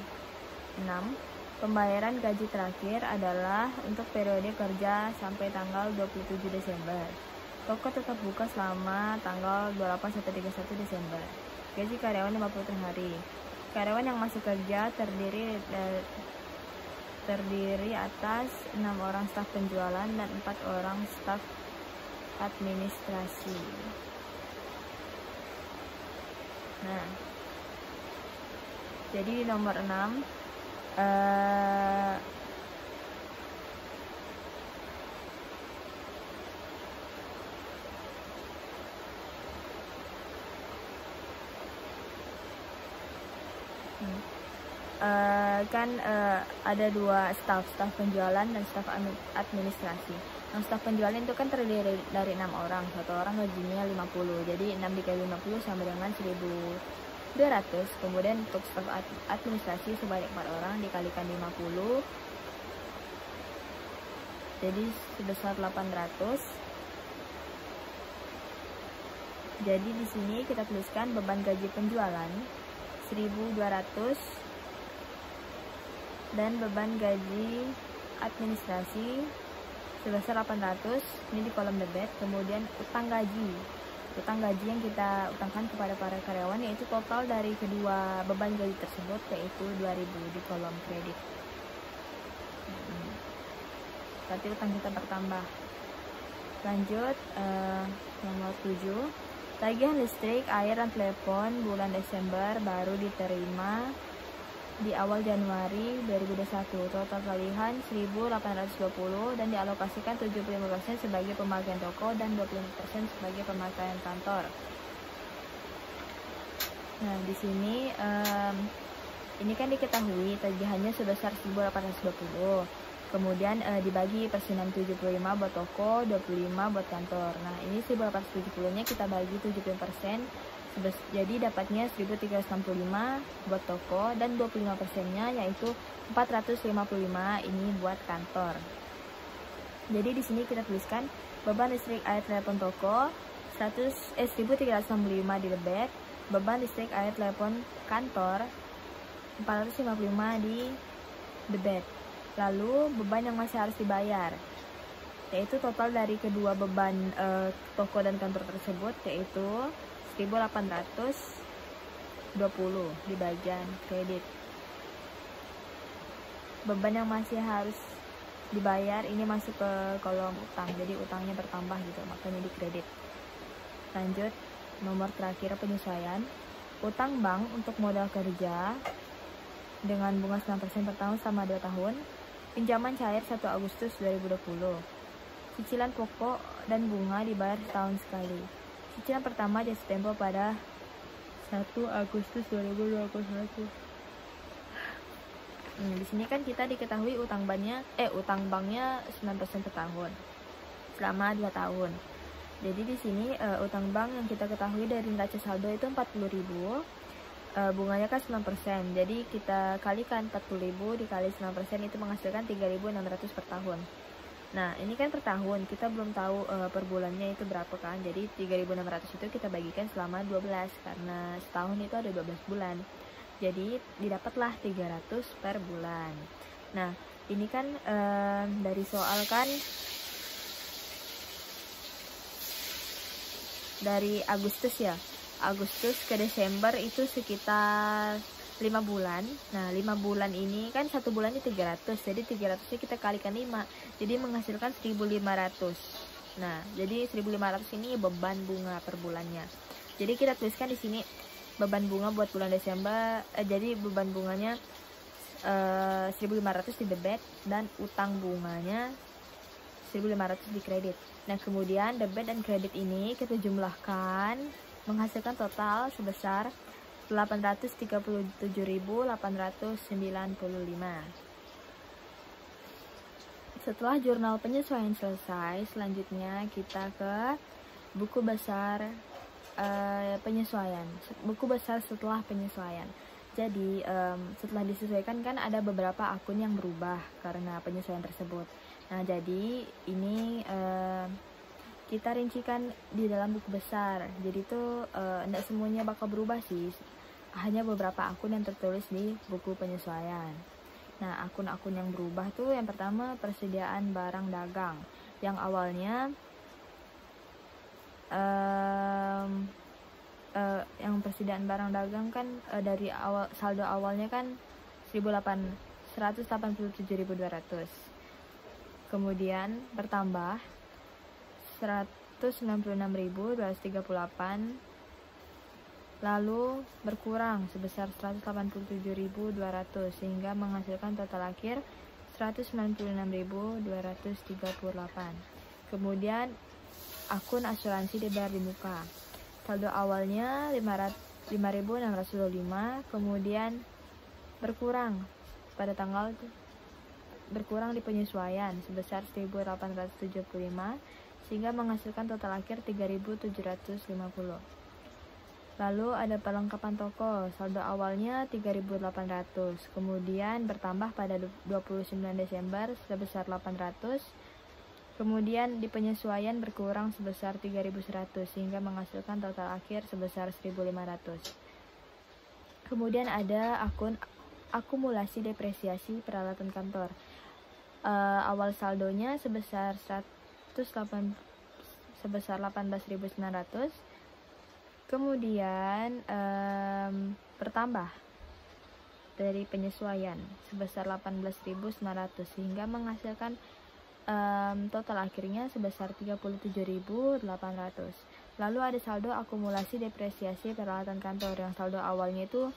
6. Pembayaran gaji terakhir adalah untuk periode kerja sampai tanggal 27 Desember. Toko tetap buka selama tanggal 28 sampai 31 Desember. Gaji karyawan 50 per hari. Karyawan yang masuk kerja terdiri atas 6 orang staf penjualan dan 4 orang staf administrasi. Nah, jadi di nomor 6 ada 2 staf penjualan dan staf administrasi. Yang staf penjualan itu kan terdiri dari 6 orang, 1 orang gajinya 50, jadi 6 dikali 50 sama dengan 1.200. Kemudian untuk staf administrasi sebanyak 4 orang dikalikan 50, jadi sebesar 800. Jadi di sini kita tuliskan beban gaji penjualan 1.200 dan beban gaji administrasi sebesar 800. Ini di kolom debit. Kemudian utang gaji yang kita utangkan kepada para karyawan yaitu total dari kedua beban gaji tersebut yaitu 2.000 di kolom kredit. Berarti utang kita bertambah. Lanjut, nomor 7. Tagihan listrik, air, dan telepon bulan Desember baru diterima di awal Januari 2021. Total tagihan 1.820 dan dialokasikan 75% sebagai pemakaian toko dan 25% sebagai pemakaian kantor. Nah, di sini ini kan diketahui tagihannya sebesar 1.820. Kemudian dibagi persenan 75 buat toko, 25 buat kantor. Nah, ini 1.870-nya kita bagi 75%, jadi dapatnya 1.365 buat toko dan 25%-nya yaitu 455 ini buat kantor. Jadi di sini kita tuliskan beban listrik, air, telepon, toko 1.365 di debit, beban listrik, air, telepon, kantor 455 di debit. Lalu beban yang masih harus dibayar, yaitu total dari kedua beban toko dan kantor tersebut, yaitu 1.820 di bagian kredit. Beban yang masih harus dibayar ini masuk ke kolom utang, jadi utangnya bertambah gitu, makanya di kredit. Lanjut, nomor terakhir penyesuaian. Utang bank untuk modal kerja dengan bunga 9% per tahun selama 2 tahun. Pinjaman cair 1 Agustus 2020. Cicilan pokok dan bunga dibayar setahun sekali. Cicilan pertama jatuh tempo pada 1 Agustus 2021. Di sini kan kita diketahui utang banknya 9% per tahun selama 2 tahun. Jadi di sini utang bank yang kita ketahui dari neraca saldo itu 40.000. Bunganya kan 9%, jadi kita kalikan 40.000 dikali 9% itu menghasilkan 3.600 per tahun. Nah, ini kan per tahun, kita belum tahu per bulannya itu berapa kan, jadi 3.600 itu kita bagikan selama 12, karena setahun itu ada 12 bulan, jadi didapatlah 300 per bulan. Nah, ini kan dari soal kan dari Agustus ya, Agustus ke Desember itu sekitar 5 bulan. Nah, 5 bulan ini kan 1 bulannya 300, jadi 300 kita kalikan 5, jadi menghasilkan 1.500. Nah, jadi 1.500 ini beban bunga per bulannya. Jadi kita tuliskan di sini beban bunga buat bulan Desember, jadi beban bunganya 1.500 di debit dan utang bunganya 1.500 di kredit. Nah, kemudian debit dan kredit ini kita jumlahkan menghasilkan total sebesar 837.895. Setelah jurnal penyesuaian selesai, selanjutnya kita ke buku besar penyesuaian. Buku besar setelah penyesuaian. Jadi setelah disesuaikan kan ada beberapa akun yang berubah karena penyesuaian tersebut. Nah, jadi ini kita rincikan di dalam buku besar. Jadi itu tidak semuanya bakal berubah sih, hanya beberapa akun yang tertulis di buku penyesuaian. Nah, akun-akun yang berubah tuh yang pertama persediaan barang dagang, yang awalnya yang persediaan barang dagang kan dari awal saldo awalnya kan 187.200, kemudian bertambah 196.238, lalu berkurang sebesar 187.200 sehingga menghasilkan total akhir 196.238. Kemudian akun asuransi dibayar di muka. Saldo awalnya 5.625, kemudian berkurang pada tanggal berkurang di penyesuaian sebesar 1.875 sehingga menghasilkan total akhir 3.750. Lalu ada perlengkapan toko, saldo awalnya 3.800, kemudian bertambah pada 29 Desember sebesar 800, kemudian di penyesuaian berkurang sebesar 3.100 sehingga menghasilkan total akhir sebesar 1.500. Kemudian ada akun akumulasi depresiasi peralatan kantor. Awal saldonya sebesar 18.900, kemudian bertambah dari penyesuaian sebesar 18.900 sehingga menghasilkan total akhirnya sebesar 37.800. Lalu ada saldo akumulasi depresiasi peralatan kantor yang saldo awalnya itu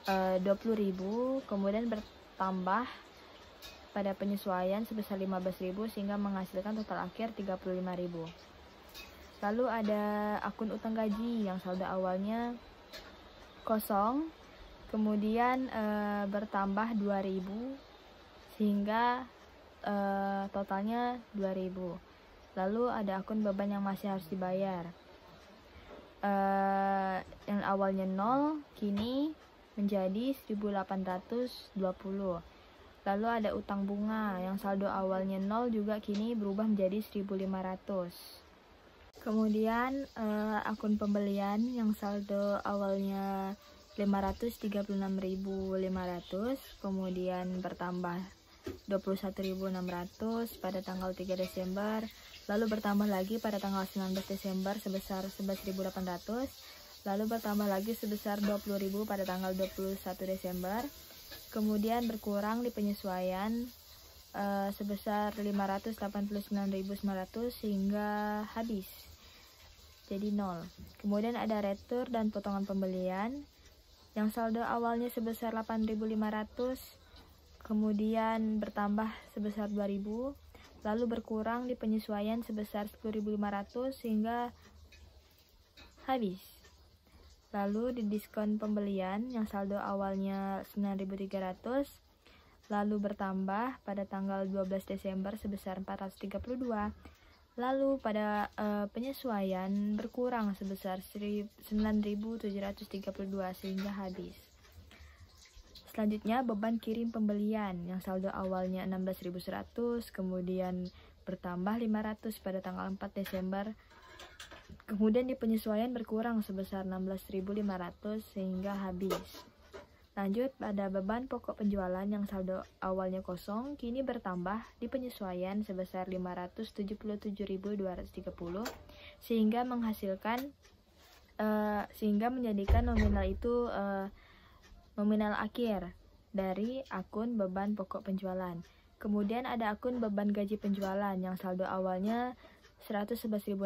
20.000, kemudian bertambah pada penyesuaian sebesar 15.000 sehingga menghasilkan total akhir 35.000. Lalu ada akun utang gaji yang saldo awalnya kosong, kemudian bertambah 2.000 sehingga totalnya 2.000. Lalu ada akun beban yang masih harus dibayar yang awalnya 0 kini menjadi 1.820. Lalu ada utang bunga yang saldo awalnya 0 juga kini berubah menjadi 1.500. Kemudian akun pembelian yang saldo awalnya 536.500 kemudian bertambah 21.600 pada tanggal 3 Desember, lalu bertambah lagi pada tanggal 19 Desember sebesar 11.800, lalu bertambah lagi sebesar 20.000 pada tanggal 21 Desember, kemudian berkurang di penyesuaian sebesar 589.900 sehingga habis jadi 0. Kemudian ada retur dan potongan pembelian yang saldo awalnya sebesar 8.500 kemudian bertambah sebesar 2.000, lalu berkurang di penyesuaian sebesar 10.500 sehingga habis. Lalu di diskon pembelian yang saldo awalnya 9.300 lalu bertambah pada tanggal 12 Desember sebesar 432, lalu pada penyesuaian berkurang sebesar 9.732 sehingga habis. Selanjutnya beban kirim pembelian yang saldo awalnya 16.100 kemudian bertambah 500 pada tanggal 4 Desember, kemudian di penyesuaian berkurang sebesar 16.500 sehingga habis. Lanjut pada beban pokok penjualan yang saldo awalnya kosong kini bertambah di penyesuaian sebesar 577.230 sehingga menghasilkan sehingga menjadikan nominal itu nominal akhir dari akun beban pokok penjualan. Kemudian ada akun beban gaji penjualan yang saldo awalnya 111.600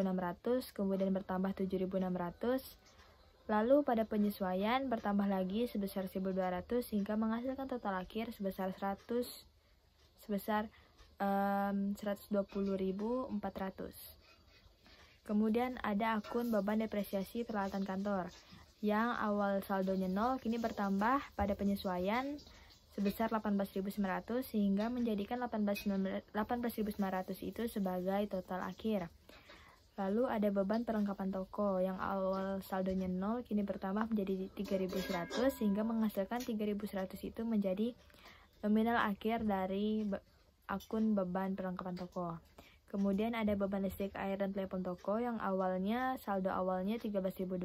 kemudian bertambah 7.600, lalu pada penyesuaian bertambah lagi sebesar 1.200 sehingga menghasilkan total akhir sebesar 120.400. Kemudian ada akun beban depresiasi peralatan kantor yang awal saldonya 0 kini bertambah pada penyesuaian sebesar 18.900 sehingga menjadikan 18.900 itu sebagai total akhir. Lalu ada beban perlengkapan toko yang awal saldonya 0 kini bertambah menjadi 3.100 sehingga menghasilkan 3.100 itu menjadi nominal akhir dari akun beban perlengkapan toko. Kemudian ada beban listrik, air, dan telepon toko yang awalnya saldo awalnya 13.200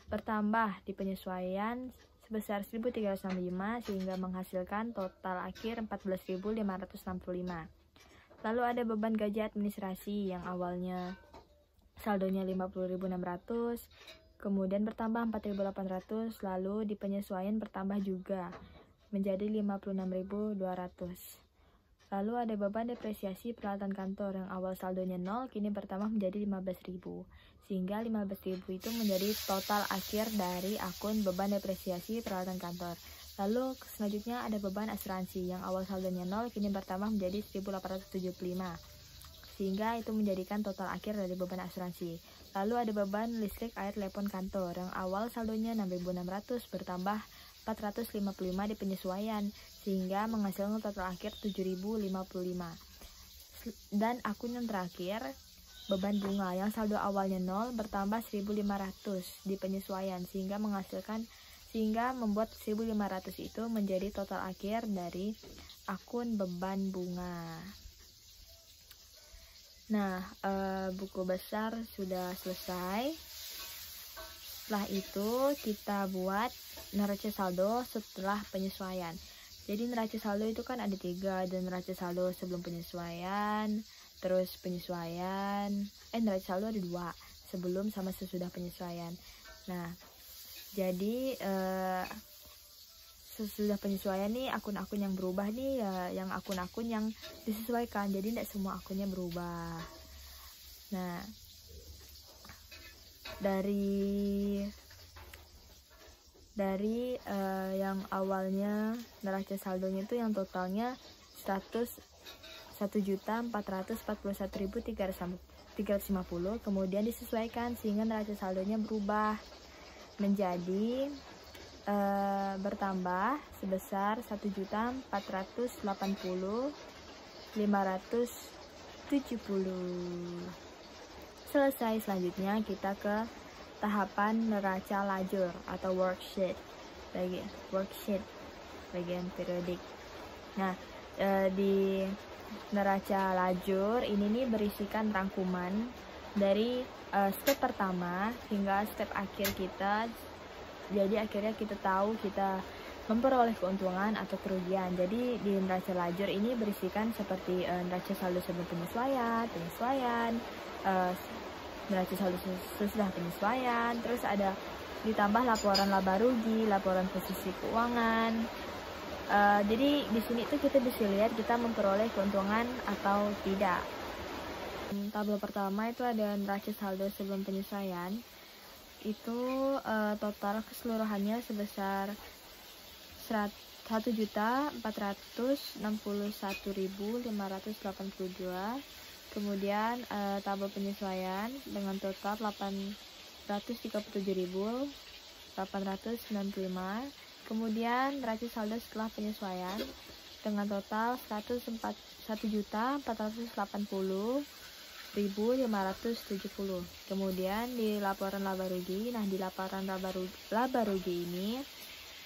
bertambah di penyesuaian sebesar 1.365 sehingga menghasilkan total akhir 14.565. Lalu ada beban gaji administrasi yang awalnya saldonya 50.600 kemudian bertambah 4.800, lalu di penyesuaian bertambah juga menjadi 56.200. Lalu ada beban depresiasi peralatan kantor yang awal saldonya 0 kini bertambah menjadi 15.000 sehingga 15.000 itu menjadi total akhir dari akun beban depresiasi peralatan kantor. Lalu selanjutnya ada beban asuransi yang awal saldonya 0 kini bertambah menjadi 1.875 sehingga itu menjadikan total akhir dari beban asuransi. Lalu ada beban listrik, air, telepon kantor yang awal saldonya 6.600 bertambah 455 di penyesuaian sehingga menghasilkan total akhir 7.055. Dan akun yang terakhir beban bunga yang saldo awalnya 0 bertambah 1.500 di penyesuaian sehingga membuat 1.500 itu menjadi total akhir dari akun beban bunga. Nah, buku besar sudah selesai. Setelah itu kita buat neraca saldo setelah penyesuaian. Jadi neraca saldo itu kan ada 3, dan neraca saldo sebelum penyesuaian, terus penyesuaian, neraca saldo ada 2, sebelum sama sesudah penyesuaian. Nah, jadi sesudah penyesuaian nih akun-akun yang berubah nih ya, yang akun-akun yang disesuaikan, jadi tidak semua akunnya berubah. Nah, dari yang awalnya neraca saldonya itu yang totalnya 101.441.350, kemudian disesuaikan sehingga neraca saldonya berubah menjadi bertambah sebesar 1.040.570. Selesai, selanjutnya kita ke tahapan neraca lajur atau worksheet bagian periodik. Nah, di neraca lajur ini nih berisikan rangkuman dari step pertama hingga step akhir kita. Jadi akhirnya kita tahu kita memperoleh keuntungan atau kerugian. Jadi di neraca lajur ini berisikan seperti neraca saldo sebelum penyesuaian, neraca saldo sesudah penyesuaian, terus ada ditambah laporan laba rugi, laporan posisi keuangan. Jadi di sini tuh kita bisa lihat kita memperoleh keuntungan atau tidak. Tabel pertama itu ada neraca saldo sebelum penyesuaian. Itu total keseluruhannya sebesar 1.461.582. Kemudian tabel penyesuaian dengan total 837.895. Kemudian neraca saldo setelah penyesuaian dengan total 1.480.570. Kemudian di laporan laba rugi, nah di laporan laba rugi ini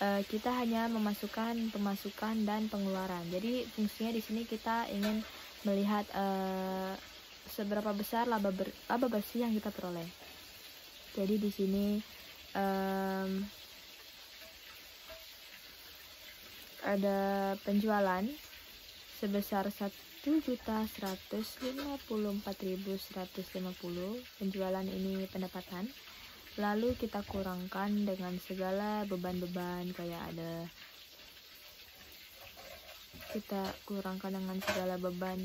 kita hanya memasukkan pemasukan dan pengeluaran. Jadi fungsinya di sini kita ingin melihat seberapa besar laba bersih yang kita peroleh. Jadi di sini ada penjualan sebesar 1.154.150. Penjualan ini pendapatan. Lalu kita kurangkan dengan segala beban-beban, kita kurangkan dengan segala beban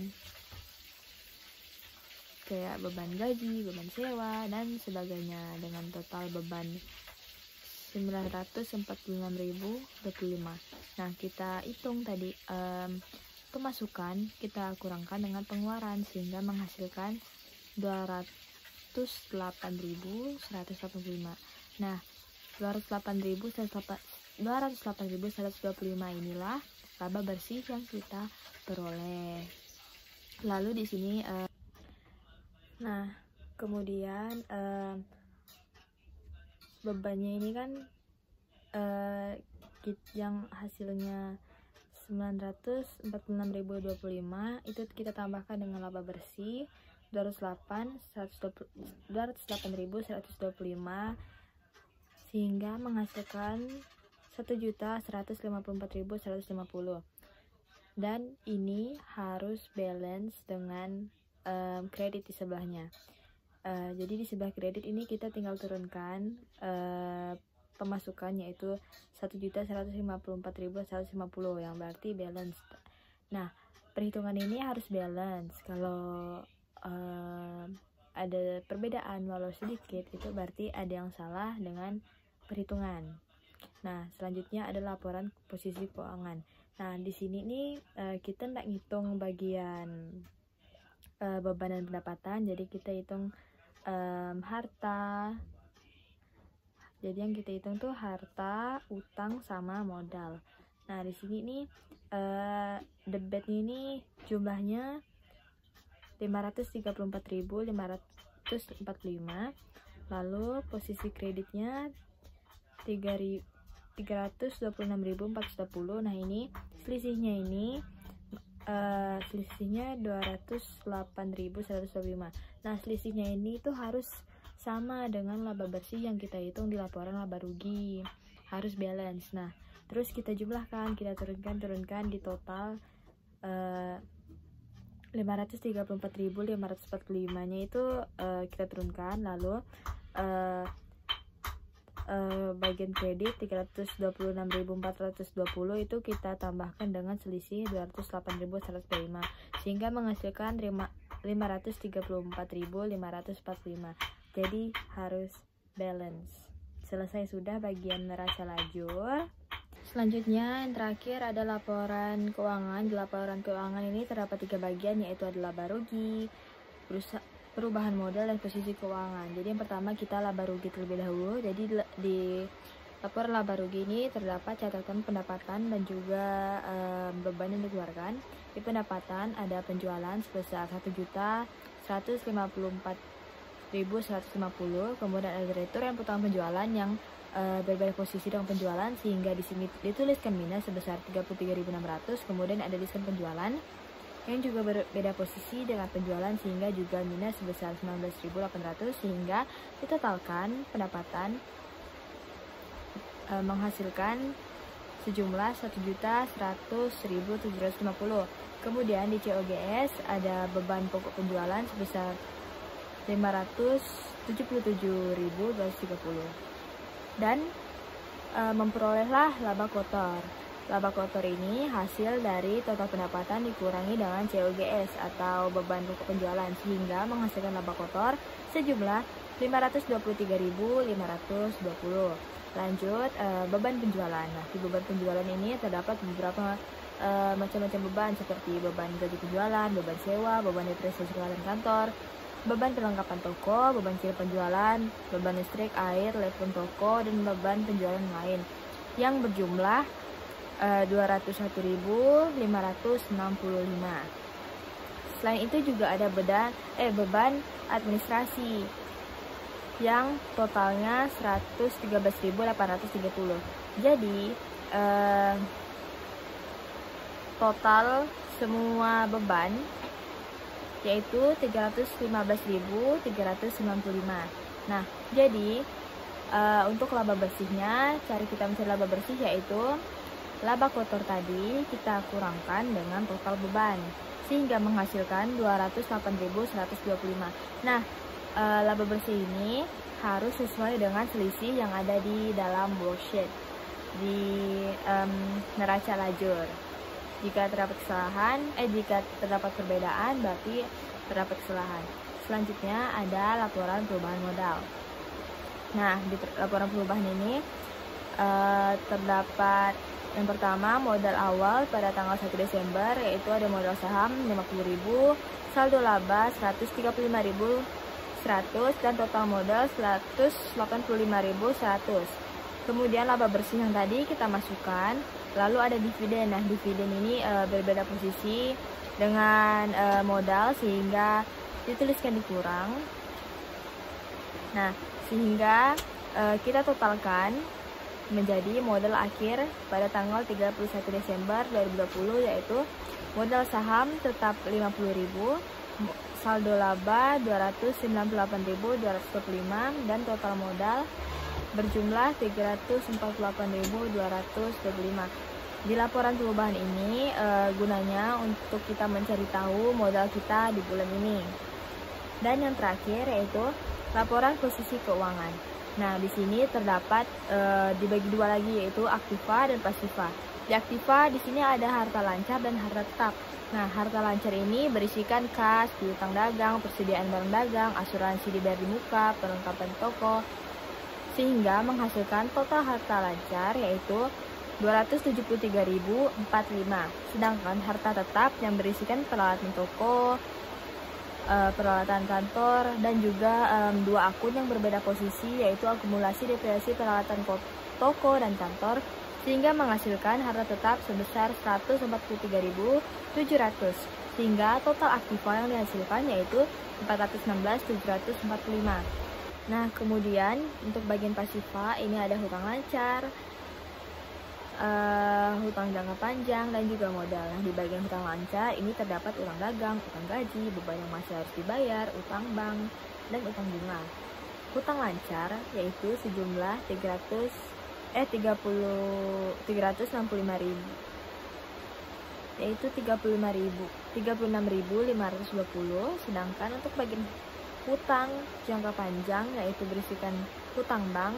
kayak beban gaji, beban sewa dan sebagainya dengan total beban 946.025. Nah, kita hitung tadi pemasukan kita kurangkan dengan pengeluaran sehingga menghasilkan 208.185. Nah, 208.125 inilah laba bersih yang kita peroleh. Lalu di sini nah, kemudian bebannya ini kan yang hasilnya 946.025 itu kita tambahkan dengan laba bersih 208.125 sehingga menghasilkan 1.154.150. Dan ini harus balance dengan kredit di sebelahnya. Jadi di sebelah kredit ini kita tinggal turunkan pemasukan yaitu 1.154.150 yang berarti balance. Nah, perhitungan ini harus balance. Kalau ada perbedaan walau sedikit itu berarti ada yang salah dengan perhitungan. Nah, selanjutnya ada laporan posisi keuangan. Nah, di sini nih kita tidak ngitung bagian beban dan pendapatan, jadi kita hitung harta. Jadi yang kita hitung tuh harta, utang sama modal. Nah, di sini nih debitnya ini jumlahnya 534.545. Lalu posisi kreditnya 326.410. Nah, ini selisihnya 208.125. Nah, selisihnya ini tuh harus sama dengan laba bersih yang kita hitung di laporan laba rugi, harus balance. Nah, terus kita jumlahkan, kita turunkan di total 534.545 nya itu kita turunkan, lalu bagian kredit 326.420 itu kita tambahkan dengan selisih 208.105 sehingga menghasilkan 534.545. Jadi harus balance. Selesai sudah bagian neraca lajur. Selanjutnya yang terakhir ada laporan keuangan. Di laporan keuangan ini terdapat 3 bagian, yaitu adalah laba rugi, perubahan modal, dan posisi keuangan. Jadi yang pertama kita laba rugi terlebih dahulu. Jadi di laporan laba rugi ini terdapat catatan pendapatan dan juga beban yang dikeluarkan. Di pendapatan ada penjualan sebesar 1.154.150, kemudian ada return potongan penjualan yang berbeda posisi dengan penjualan, sehingga di sini dituliskan minus sebesar 33.600, kemudian ada diskon penjualan yang juga berbeda posisi dengan penjualan sehingga juga minus sebesar 19.800, sehingga ditotalkan pendapatan menghasilkan sejumlah 1.100.750. Kemudian di COGS ada beban pokok penjualan sebesar 577.230 dan memperolehlah laba kotor. Laba kotor ini hasil dari total pendapatan dikurangi dengan COGS atau beban pokok penjualan sehingga menghasilkan laba kotor sejumlah 523.520. Lanjut, beban penjualan. Nah, di beban penjualan ini terdapat beberapa macam-macam beban seperti beban gaji penjualan, beban sewa, beban depresiasi peralatan kantor, beban perlengkapan toko, beban kirim penjualan, beban listrik, air, telepon toko, dan beban penjualan lain yang berjumlah 201.565. Selain itu juga ada beban administrasi yang totalnya 113.830. Jadi total semua beban yaitu 315.395. Nah, jadi untuk laba bersihnya, cara kita mencari laba bersih yaitu laba kotor tadi kita kurangkan dengan total beban sehingga menghasilkan 208.125. Nah, laba bersih ini harus sesuai dengan selisih yang ada di dalam worksheet di neraca lajur. Jika terdapat kesalahan, jika terdapat perbedaan berarti terdapat kesalahan. Selanjutnya ada laporan perubahan modal. Nah, di laporan perubahan ini terdapat yang pertama modal awal pada tanggal 1 Desember yaitu ada modal saham 50.000, saldo laba 135.100 dan total modal 185.100. Kemudian laba bersih yang tadi kita masukkan, lalu ada dividen. Nah, dividen ini berbeda posisi dengan modal sehingga dituliskan dikurang. Nah, sehingga kita totalkan menjadi modal akhir pada tanggal 31 Desember 2020 yaitu modal saham tetap 50.000, saldo laba 298.225 dan total modal berjumlah 348.225. Di laporan perubahan ini gunanya untuk kita mencari tahu modal kita di bulan ini. Dan yang terakhir yaitu laporan posisi keuangan. Nah, di sini terdapat dibagi dua lagi yaitu aktiva dan pasiva. Di aktiva di sini ada harta lancar dan harta tetap. Nah, harta lancar ini berisikan kas, piutang dagang, persediaan barang dagang, asuransi dibayar di muka, perlengkapan toko, sehingga menghasilkan total harta lancar yaitu 273.045. Sedangkan harta tetap yang berisikan peralatan toko, peralatan kantor, dan juga dua akun yang berbeda posisi yaitu akumulasi depresiasi peralatan toko dan kantor, sehingga menghasilkan harta tetap sebesar 143.700, sehingga total aktiva yang dihasilkan yaitu 416.745. Nah, kemudian untuk bagian pasiva ini ada hutang lancar, hutang jangka panjang, dan juga modal. Nah, di bagian hutang lancar ini terdapat utang dagang, utang gaji, beban yang masih harus dibayar, utang bank, dan utang bunga. Hutang lancar yaitu sejumlah 36.520, sedangkan untuk bagian hutang jangka panjang yaitu berisikan hutang bank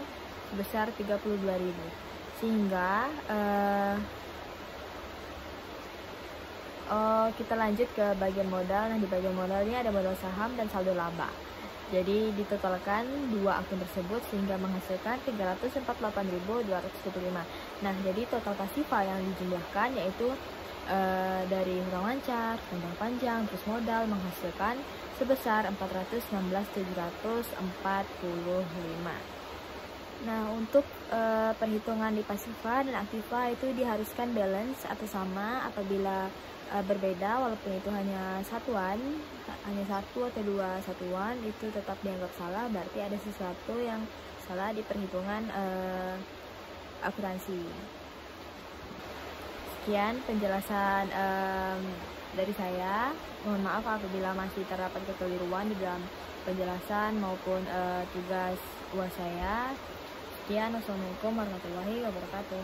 sebesar 32.000. Sehingga kita lanjut ke bagian modal. Nah, di bagian modal ini ada modal saham dan saldo laba. Jadi ditotalkan dua akun tersebut sehingga menghasilkan 348.225. Nah, jadi total pasifa yang dijumlahkan yaitu dari hutang lancar, hutang panjang, terus modal menghasilkan sebesar 416.745. Nah, untuk perhitungan di pasifa dan aktiva itu diharuskan balance atau sama. Apabila berbeda walaupun itu hanya satuan, hanya satu atau dua satuan, itu tetap dianggap salah, berarti ada sesuatu yang salah di perhitungan akuntansi. Sekian penjelasan dari saya. Mohon maaf apabila masih terdapat kekeliruan di dalam penjelasan maupun tugas UAS saya. Sekian, wassalamualaikum warahmatullahi wabarakatuh.